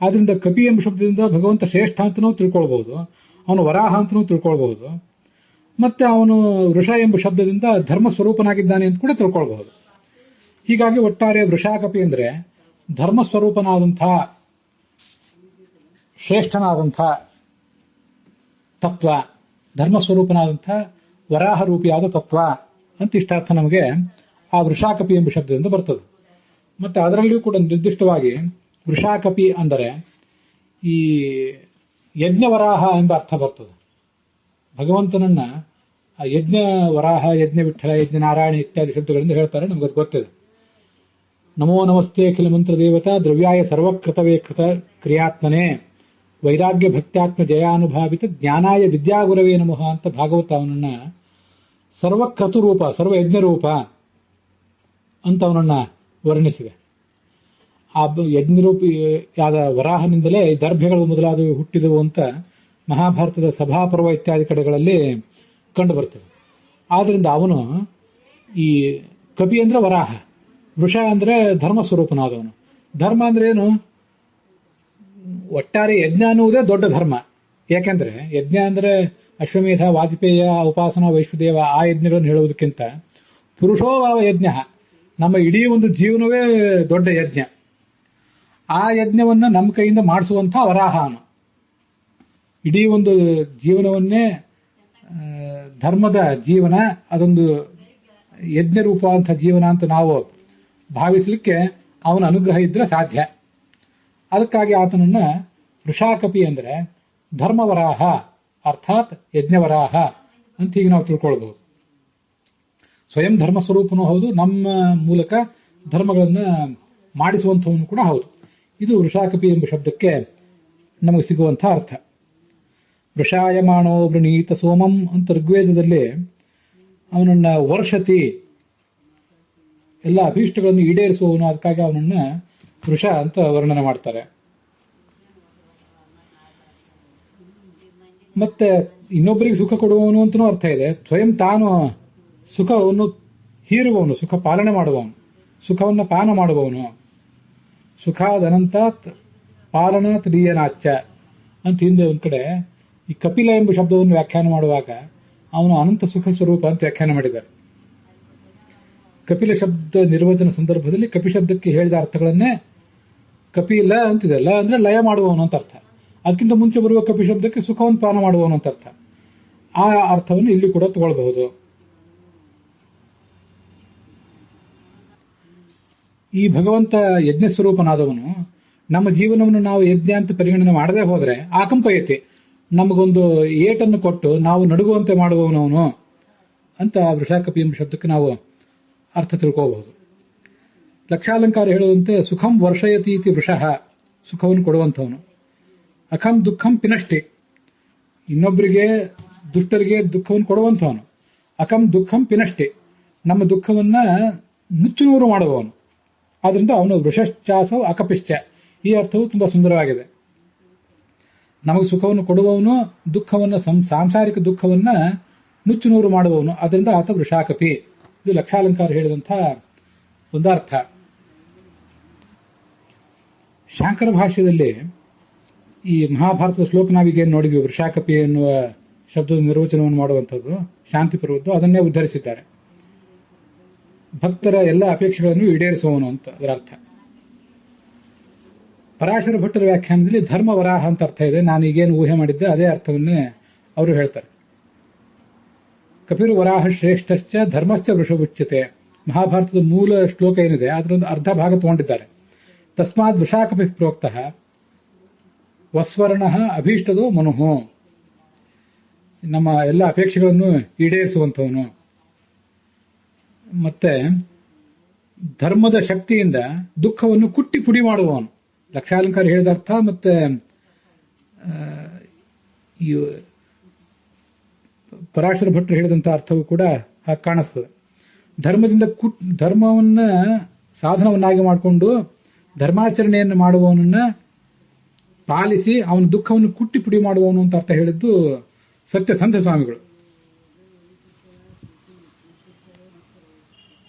ಆದ್ರಿಂದ ಕಪಿ ಎಂಬ ಶಬ್ದದಿಂದ ಭಗವಂತ ಶ್ರೇಷ್ಠ ಅಂತನೂ ತಿಳ್ಕೊಳ್ಬಹುದು, ಅವನು ವರಾಹ ಅಂತನೂ ತಿಳ್ಕೊಳ್ಬಹುದು, ಮತ್ತೆ ಅವನು ವೃಷ ಎಂಬ ಶಬ್ದದಿಂದ ಧರ್ಮ ಸ್ವರೂಪನಾಗಿದ್ದಾನೆ ಅಂತ ಕೂಡ ತಿಳ್ಕೊಳ್ಬಹುದು. ಹೀಗಾಗಿ ಒಟ್ಟಾರೆ ವೃಷಾಕಪಿ ಅಂದ್ರೆ ಧರ್ಮ ಸ್ವರೂಪನಾದಂಥ ಶ್ರೇಷ್ಠನಾದಂಥ ತತ್ವ, ಧರ್ಮ ಸ್ವರೂಪನಾದಂಥ ವರಾಹ ರೂಪಿಯಾದ ತತ್ವ ಅಂತ ಇಷ್ಟಾರ್ಥ ನಮಗೆ ಆ ವೃಷಾಕಪಿ ಎಂಬ ಶಬ್ದದಿಂದ ಬರ್ತದೆ. ಮತ್ತೆ ಅದರಲ್ಲಿಯೂ ಕೂಡ ನಿರ್ದಿಷ್ಟವಾಗಿ ವೃಷಾಕಪಿ ಅಂದರೆ ಈ ಯಜ್ಞವರಾಹ ಎಂಬ ಅರ್ಥ ಬರ್ತದೆ. ಭಗವಂತನನ್ನ ಯಜ್ಞ ವರಾಹ, ಯಜ್ಞ ವಿಠಲ, ಯಜ್ಞ ನಾರಾಯಣ ಇತ್ಯಾದಿ ಶಬ್ದಗಳಿಂದ ಹೇಳ್ತಾರೆ, ನಮ್ಗೆ ಅದು ಗೊತ್ತಿದೆ. ನಮೋ ನಮಸ್ತೆ ಅಖಿಲ ಮಂತ್ರ ದೇವತಾ ದ್ರವ್ಯಾಯ ಸರ್ವಕೃತವೇ ಕೃತ ಕ್ರಿಯಾತ್ಮನೆ ವೈರಾಗ್ಯ ಭಕ್ತ್ಯಾತ್ಮ ಜಯಾನುಭಾವಿತ ಜ್ಞಾನಾಯ ವಿದ್ಯಾಗುರವೇ ನಮಃ ಅಂತ ಭಾಗವತ ಅವನನ್ನ ಸರ್ವಕ್ರತು ರೂಪ, ಸರ್ವ ಯಜ್ಞ ರೂಪ ಅಂತ ಅವನನ್ನ ವರ್ಣಿಸಿದೆ. ಆ ಯಜ್ಞರೂಪಿಯಾದ ವರಾಹನಿಂದಲೇ ದರ್ಭೆಗಳು ಮೊದಲಾದವು ಹುಟ್ಟಿದವು ಅಂತ ಮಹಾಭಾರತದ ಸಭಾಪರ್ವ ಇತ್ಯಾದಿ ಕಡೆಗಳಲ್ಲಿ ಕಂಡು ಬರ್ತದೆ. ಆದ್ರಿಂದ ಅವನು ಈ ಕಪಿ ಅಂದ್ರೆ ವರಾಹ, ವೃಷ ಅಂದ್ರೆ ಧರ್ಮ ಸ್ವರೂಪನಾದವನು. ಧರ್ಮ ಅಂದ್ರೆ ಏನು? ಒಟ್ಟಾರೆ ಯಜ್ಞ ಅನ್ನುವುದೇ ದೊಡ್ಡ ಧರ್ಮ. ಯಾಕೆಂದ್ರೆ ಯಜ್ಞ ಅಂದ್ರೆ ಅಶ್ವಮೇಧ, ವಾಜಪೇಯ, ಉಪಾಸನಾ, ವೈಶ್ವದೇವ ಆ ಯಜ್ಞಗಳನ್ನು ಹೇಳುವುದಕ್ಕಿಂತ ಪುರುಷೋಭಾವ ಯಜ್ಞ, ನಮ್ಮ ಇಡೀ ಒಂದು ಜೀವನವೇ ದೊಡ್ಡ ಯಜ್ಞ. ಆ ಯಜ್ಞವನ್ನ ನಮ್ಮ ಕೈಯಿಂದ ಮಾಡಿಸುವಂಥ ವರಾಹ ಅವನು. ಇಡೀ ಒಂದು ಜೀವನವನ್ನೇ ಧರ್ಮದ ಜೀವನ, ಅದೊಂದು ಯಜ್ಞ ರೂಪ ಅಂತ ಜೀವನ ಅಂತ ನಾವು ಭಾವಿಸಲಿಕ್ಕೆ ಅವನ ಅನುಗ್ರಹ ಇದ್ರೆ ಸಾಧ್ಯ. ಅದಕ್ಕಾಗಿ ಆತನನ್ನ ವೃಷಾಕಪಿ ಅಂದ್ರೆ ಧರ್ಮವರಾಹ ಅರ್ಥಾತ್ ಯಜ್ಞವರಾಹ ಅಂತ ಹೀಗೆ ನಾವು ತಿಳ್ಕೊಳ್ಬಹುದು. ಸ್ವಯಂ ಧರ್ಮ ಸ್ವರೂಪನೂ ಹೌದು, ನಮ್ಮ ಮೂಲಕ ಧರ್ಮಗಳನ್ನ ಮಾಡಿಸುವಂಥವನು ಕೂಡ ಹೌದು. ಇದು ವೃಷಾಕಪಿ ಎಂಬ ಶಬ್ದಕ್ಕೆ ನಮಗೆ ಸಿಗುವಂತಹ ಅರ್ಥ. ವೃಷಾಯಮಾಣೋ ವೃಣೀತ ಸೋಮಂ ಅಂತ ಋಗ್ವೇದದಲ್ಲಿ ಅವನನ್ನ ವರ್ಷತಿ, ಎಲ್ಲ ಅಭೀಷ್ಟಗಳನ್ನು ಈಡೇರಿಸುವವನು, ಅದಕ್ಕಾಗಿ ಅವನನ್ನ ವೃಷ ಅಂತ ವರ್ಣನೆ ಮಾಡ್ತಾರೆ. ಮತ್ತೆ ಇನ್ನೊಬ್ಬರಿಗೆ ಸುಖ ಕೊಡುವವನು ಅಂತನೂ ಅರ್ಥ ಇದೆ. ಸ್ವಯಂ ತಾನು ಸುಖವನ್ನು ಹೀರುವವನು, ಸುಖ ಪಾಲನೆ ಮಾಡುವವನು, ಸುಖವನ್ನು ಪಾನ ಮಾಡುವವನು. ಸುಖಾದನಂತಾತ್ ಪಾಲನಾತ್ ಲೀಯನಾಚ್ಚ ಅಂತ ಹಿಂದೆ ಒಂದ್ ಕಡೆ ಈ ಕಪಿಲ ಎಂಬ ಶಬ್ದವನ್ನು ವ್ಯಾಖ್ಯಾನ ಮಾಡುವಾಗ ಅವನು ಅನಂತ ಸುಖ ಸ್ವರೂಪ ಅಂತ ವ್ಯಾಖ್ಯಾನ ಮಾಡಿದ್ದಾರೆ. ಕಪಿಲ ಶಬ್ದ ನಿರ್ವಚನ ಸಂದರ್ಭದಲ್ಲಿ ಕಪಿ ಶಬ್ದಕ್ಕೆ ಹೇಳಿದ ಅರ್ಥಗಳನ್ನೇ ಕಪಿಲ ಅಂತಿದೆ. ಲ ಅಂದ್ರೆ ಲಯ ಮಾಡುವವನು ಅಂತ ಅರ್ಥ. ಅದಕ್ಕಿಂತ ಮುಂಚೆ ಬರುವ ಕಪಿ ಶಬ್ದಕ್ಕೆ ಸುಖವನ್ನು ಪಾನ ಮಾಡುವವನು ಅಂತ ಅರ್ಥ. ಆ ಅರ್ಥವನ್ನು ಇಲ್ಲಿ ಕೂಡ ತಗೊಳ್ಬಹುದು. ಈ ಭಗವಂತ ಯಜ್ಞ ಸ್ವರೂಪನಾದವನು ನಮ್ಮ ಜೀವನವನ್ನು ನಾವು ಯಜ್ಞ ಅಂತ ಪರಿಗಣನೆ ಮಾಡದೇ ಹೋದ್ರೆ ಆಕಂಪಯತೆ, ನಮಗೊಂದು ಏಟನ್ನು ಕೊಟ್ಟು ನಾವು ನಡುಗುವಂತೆ ಮಾಡುವವನವನು ಅಂತ ವೃಷಾಕಪಿ ಎಂಬ ಶಬ್ದಕ್ಕೆ ನಾವು ಅರ್ಥ ತಿಳ್ಕೋಬಹುದು. ಲಕ್ಷಾಲಂಕಾರ ಹೇಳುವಂತೆ ಸುಖಂ ವರ್ಷಯತಿ ಇತಿ ವೃಷಃ, ಸುಖವನ್ನು ಕೊಡುವಂಥವನು. ಅಖಂ ದುಃಖಂ ಪಿನಷ್ಟಿ, ಇನ್ನೊಬ್ಬರಿಗೆ ದುಷ್ಟರಿಗೆ ದುಃಖವನ್ನು ಕೊಡುವಂಥವನು. ಅಖಂ ದುಃಖಂ ಪಿನಷ್ಟಿ, ನಮ್ಮ ದುಃಖವನ್ನ ನುಚ್ಚುನೂರು ಮಾಡುವವನು. ಆದ್ರಿಂದ ಅವನು ವೃಷಶ್ಚಾಸವ್ ಅಕಪಿಶ್ಚ, ಈ ಅರ್ಥವು ತುಂಬಾ ಸುಂದರವಾಗಿದೆ. ನಮಗೆ ಸುಖವನ್ನು ಕೊಡುವವನು, ದುಃಖವನ್ನ ಸಾಂಸಾರಿಕ ದುಃಖವನ್ನ ನುಚ್ಚುನೂರು ಮಾಡುವವನು. ಅದರಿಂದ ಆತ ವೃಷಾಕಪಿ. ಇದು ಲಕ್ಷಾಲಂಕಾರ ಹೇಳಿದಂತಹ ಒಂದು ಅರ್ಥ. ಶಾಂಕರ ಭಾಷ್ಯದಲ್ಲಿ ಈ ಮಹಾಭಾರತದ ಶ್ಲೋಕ ನಾವೀಗೇನು ನೋಡಿದ್ವಿ, ವೃಷಾಕಪಿ ಎನ್ನುವ ಶಬ್ದದ ನಿರ್ವಚನವನ್ನು ಮಾಡುವಂಥದ್ದು ಶಾಂತಿ ಪರ್ವದ್ದು, ಅದನ್ನೇ ಉದ್ಧರಿಸಿದ್ದಾರೆ. ಭಕ್ತರ ಎಲ್ಲ ಅಪೇಕ್ಷೆಗಳನ್ನು ಈಡೇರಿಸುವವನು ಅಂತ ಅದರ ಅರ್ಥ. ಪರಾಶರ ಭಟ್ಟರ ವ್ಯಾಖ್ಯಾನದಲ್ಲಿ ಧರ್ಮವರಾಹ ಅಂತ ಅರ್ಥ ಇದೆ. ನಾನು ಈಗೇನು ಊಹೆ ಮಾಡಿದ್ದೆ ಅದೇ ಅರ್ಥವನ್ನೇ ಅವರು ಹೇಳ್ತಾರೆ. ಕಪಿರು ವರಾಹ ಶ್ರೇಷ್ಠಶ್ಚ ಧರ್ಮಶ್ಚ ವೃಷಭುಚ್ಯತೆ. ಮಹಾಭಾರತದ ಮೂಲ ಶ್ಲೋಕ ಏನಿದೆ ಅದರೊಂದು ಅರ್ಧ ಭಾಗ ತಗೊಂಡಿದ್ದಾರೆ. ತಸ್ಮಾತ್ ವೃಷಾಕಪಿ ಪ್ರೋಕ್ತಃ ವಸ್ವರ್ಣ ಅಭೀಷ್ಟದೋ ಮನುಹು, ನಮ್ಮ ಎಲ್ಲ ಅಪೇಕ್ಷೆಗಳನ್ನು ಈಡೇರಿಸುವಂಥವನು. ಮತ್ತೆ ಧರ್ಮದ ಶಕ್ತಿಯಿಂದ ದುಃಖವನ್ನು ಕುಟ್ಟಿ ಪುಡಿ ಮಾಡುವವನು. ಲಕ್ಷಾಲಂಕಾರ ಹೇಳಿದ ಅರ್ಥ ಮತ್ತೆ ಈ ಪರಾಶರ ಭಟ್ರು ಹೇಳಿದಂತ ಅರ್ಥವೂ ಕೂಡ ಹಾಗೆ ಕಾಣಿಸ್ತದೆ. ಧರ್ಮವನ್ನ ಸಾಧನವನ್ನಾಗಿ ಮಾಡಿಕೊಂಡು ಧರ್ಮಾಚರಣೆಯನ್ನು ಮಾಡುವವನನ್ನ ಪಾಲಿಸಿ ಅವನ ದುಃಖವನ್ನು ಕುಟ್ಟಿ ಪುಡಿ ಮಾಡುವವನು ಅಂತ ಅರ್ಥ ಹೇಳಿದ್ದು ಸತ್ಯಸಂಧ ಸ್ವಾಮಿಗಳು.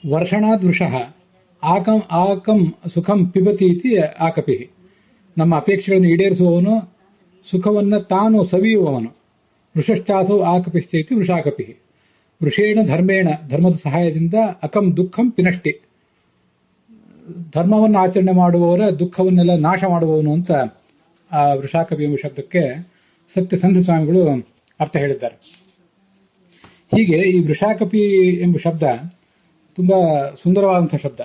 ವರ್ಷಣಾದ್ ವೃಷಃ ಆಕಂ ಸುಖಂ ಪಿಬತಿ ಇತಿ ಆಕಪಿ. ನಮ್ಮ ಅಪೇಕ್ಷೆಗಳನ್ನು ಈಡೇರಿಸುವವನು, ಸುಖವನ್ನ ತಾನು ಸವಿಯುವವನು. ವೃಷಶ್ಚಾಸೌ ಆಕಪಿಶ್ಚೈತಿ ವೃಷಾಕಪಿ. ವೃಷೇಣ ಧರ್ಮೇಣ, ಧರ್ಮದ ಸಹಾಯದಿಂದ ಅಕಂ ದುಃಖಂ ಪಿನಷ್ಟಿ, ಧರ್ಮವನ್ನು ಆಚರಣೆ ಮಾಡುವವರ ದುಃಖವನ್ನೆಲ್ಲ ನಾಶ ಮಾಡುವವನು ಅಂತ ಆ ವೃಷಾಕಪಿ ಎಂಬ ಶಬ್ದಕ್ಕೆ ಸತ್ಯಸಂಧ ಸ್ವಾಮಿಗಳು ಅರ್ಥ ಹೇಳಿದ್ದಾರೆ. ಹೀಗೆ ಈ ವೃಷಾಕಪಿ ಎಂಬ ಶಬ್ದ ತುಂಬಾ ಸುಂದರವಾದಂತಹ ಶಬ್ದ.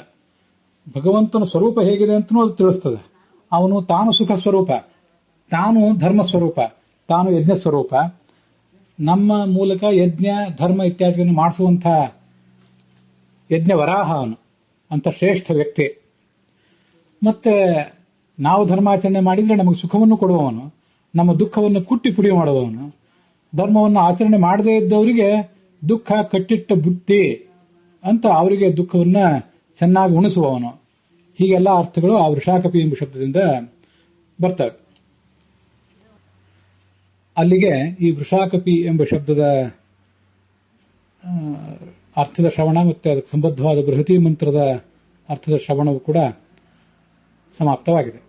ಭಗವಂತನ ಸ್ವರೂಪ ಹೇಗಿದೆ ಅಂತನೂ ಅದು ತಿಳಿಸ್ತದೆ. ಅವನು ತಾನು ಸುಖ ಸ್ವರೂಪ, ತಾನು ಧರ್ಮ ಸ್ವರೂಪ, ತಾನು ಯಜ್ಞ ಸ್ವರೂಪ. ನಮ್ಮ ಮೂಲಕ ಯಜ್ಞ ಧರ್ಮ ಇತ್ಯಾದಿಗಳನ್ನು ಮಾಡಿಸುವಂತಹ ಯಜ್ಞ ವರಾಹ ಅವನು, ಅಂತ ಶ್ರೇಷ್ಠ ವ್ಯಕ್ತಿ. ಮತ್ತೆ ನಾವು ಧರ್ಮಾಚರಣೆ ಮಾಡಿದ್ರೆ ನಮಗೆ ಸುಖವನ್ನು ಕೊಡುವವನು, ನಮ್ಮ ದುಃಖವನ್ನು ಕುಟ್ಟಿ ಪುಡಿ ಮಾಡುವವನು. ಧರ್ಮವನ್ನು ಆಚರಣೆ ಮಾಡದೇ ಇದ್ದವರಿಗೆ ದುಃಖ ಕಟ್ಟಿಟ್ಟ ಬುತ್ತಿ ಅಂತ ಅವರಿಗೆ ದುಃಖವನ್ನ ಚೆನ್ನಾಗಿ ಉಣಿಸುವವನು. ಹೀಗೆಲ್ಲ ಅರ್ಥಗಳು ಆ ವೃಷಾಕಪಿ ಎಂಬ ಶಬ್ದದಿಂದ ಬರ್ತವೆ. ಅಲ್ಲಿಗೆ ಈ ವೃಷಾಕಪಿ ಎಂಬ ಶಬ್ದದ ಅರ್ಥದ ಶ್ರವಣ ಮತ್ತೆ ಅದಕ್ಕೆ ಸಂಬದ್ಧವಾದ ಬೃಹತಿ ಮಂತ್ರದ ಅರ್ಥದ ಶ್ರವಣವು ಕೂಡ ಸಮಾಪ್ತವಾಗಿದೆ.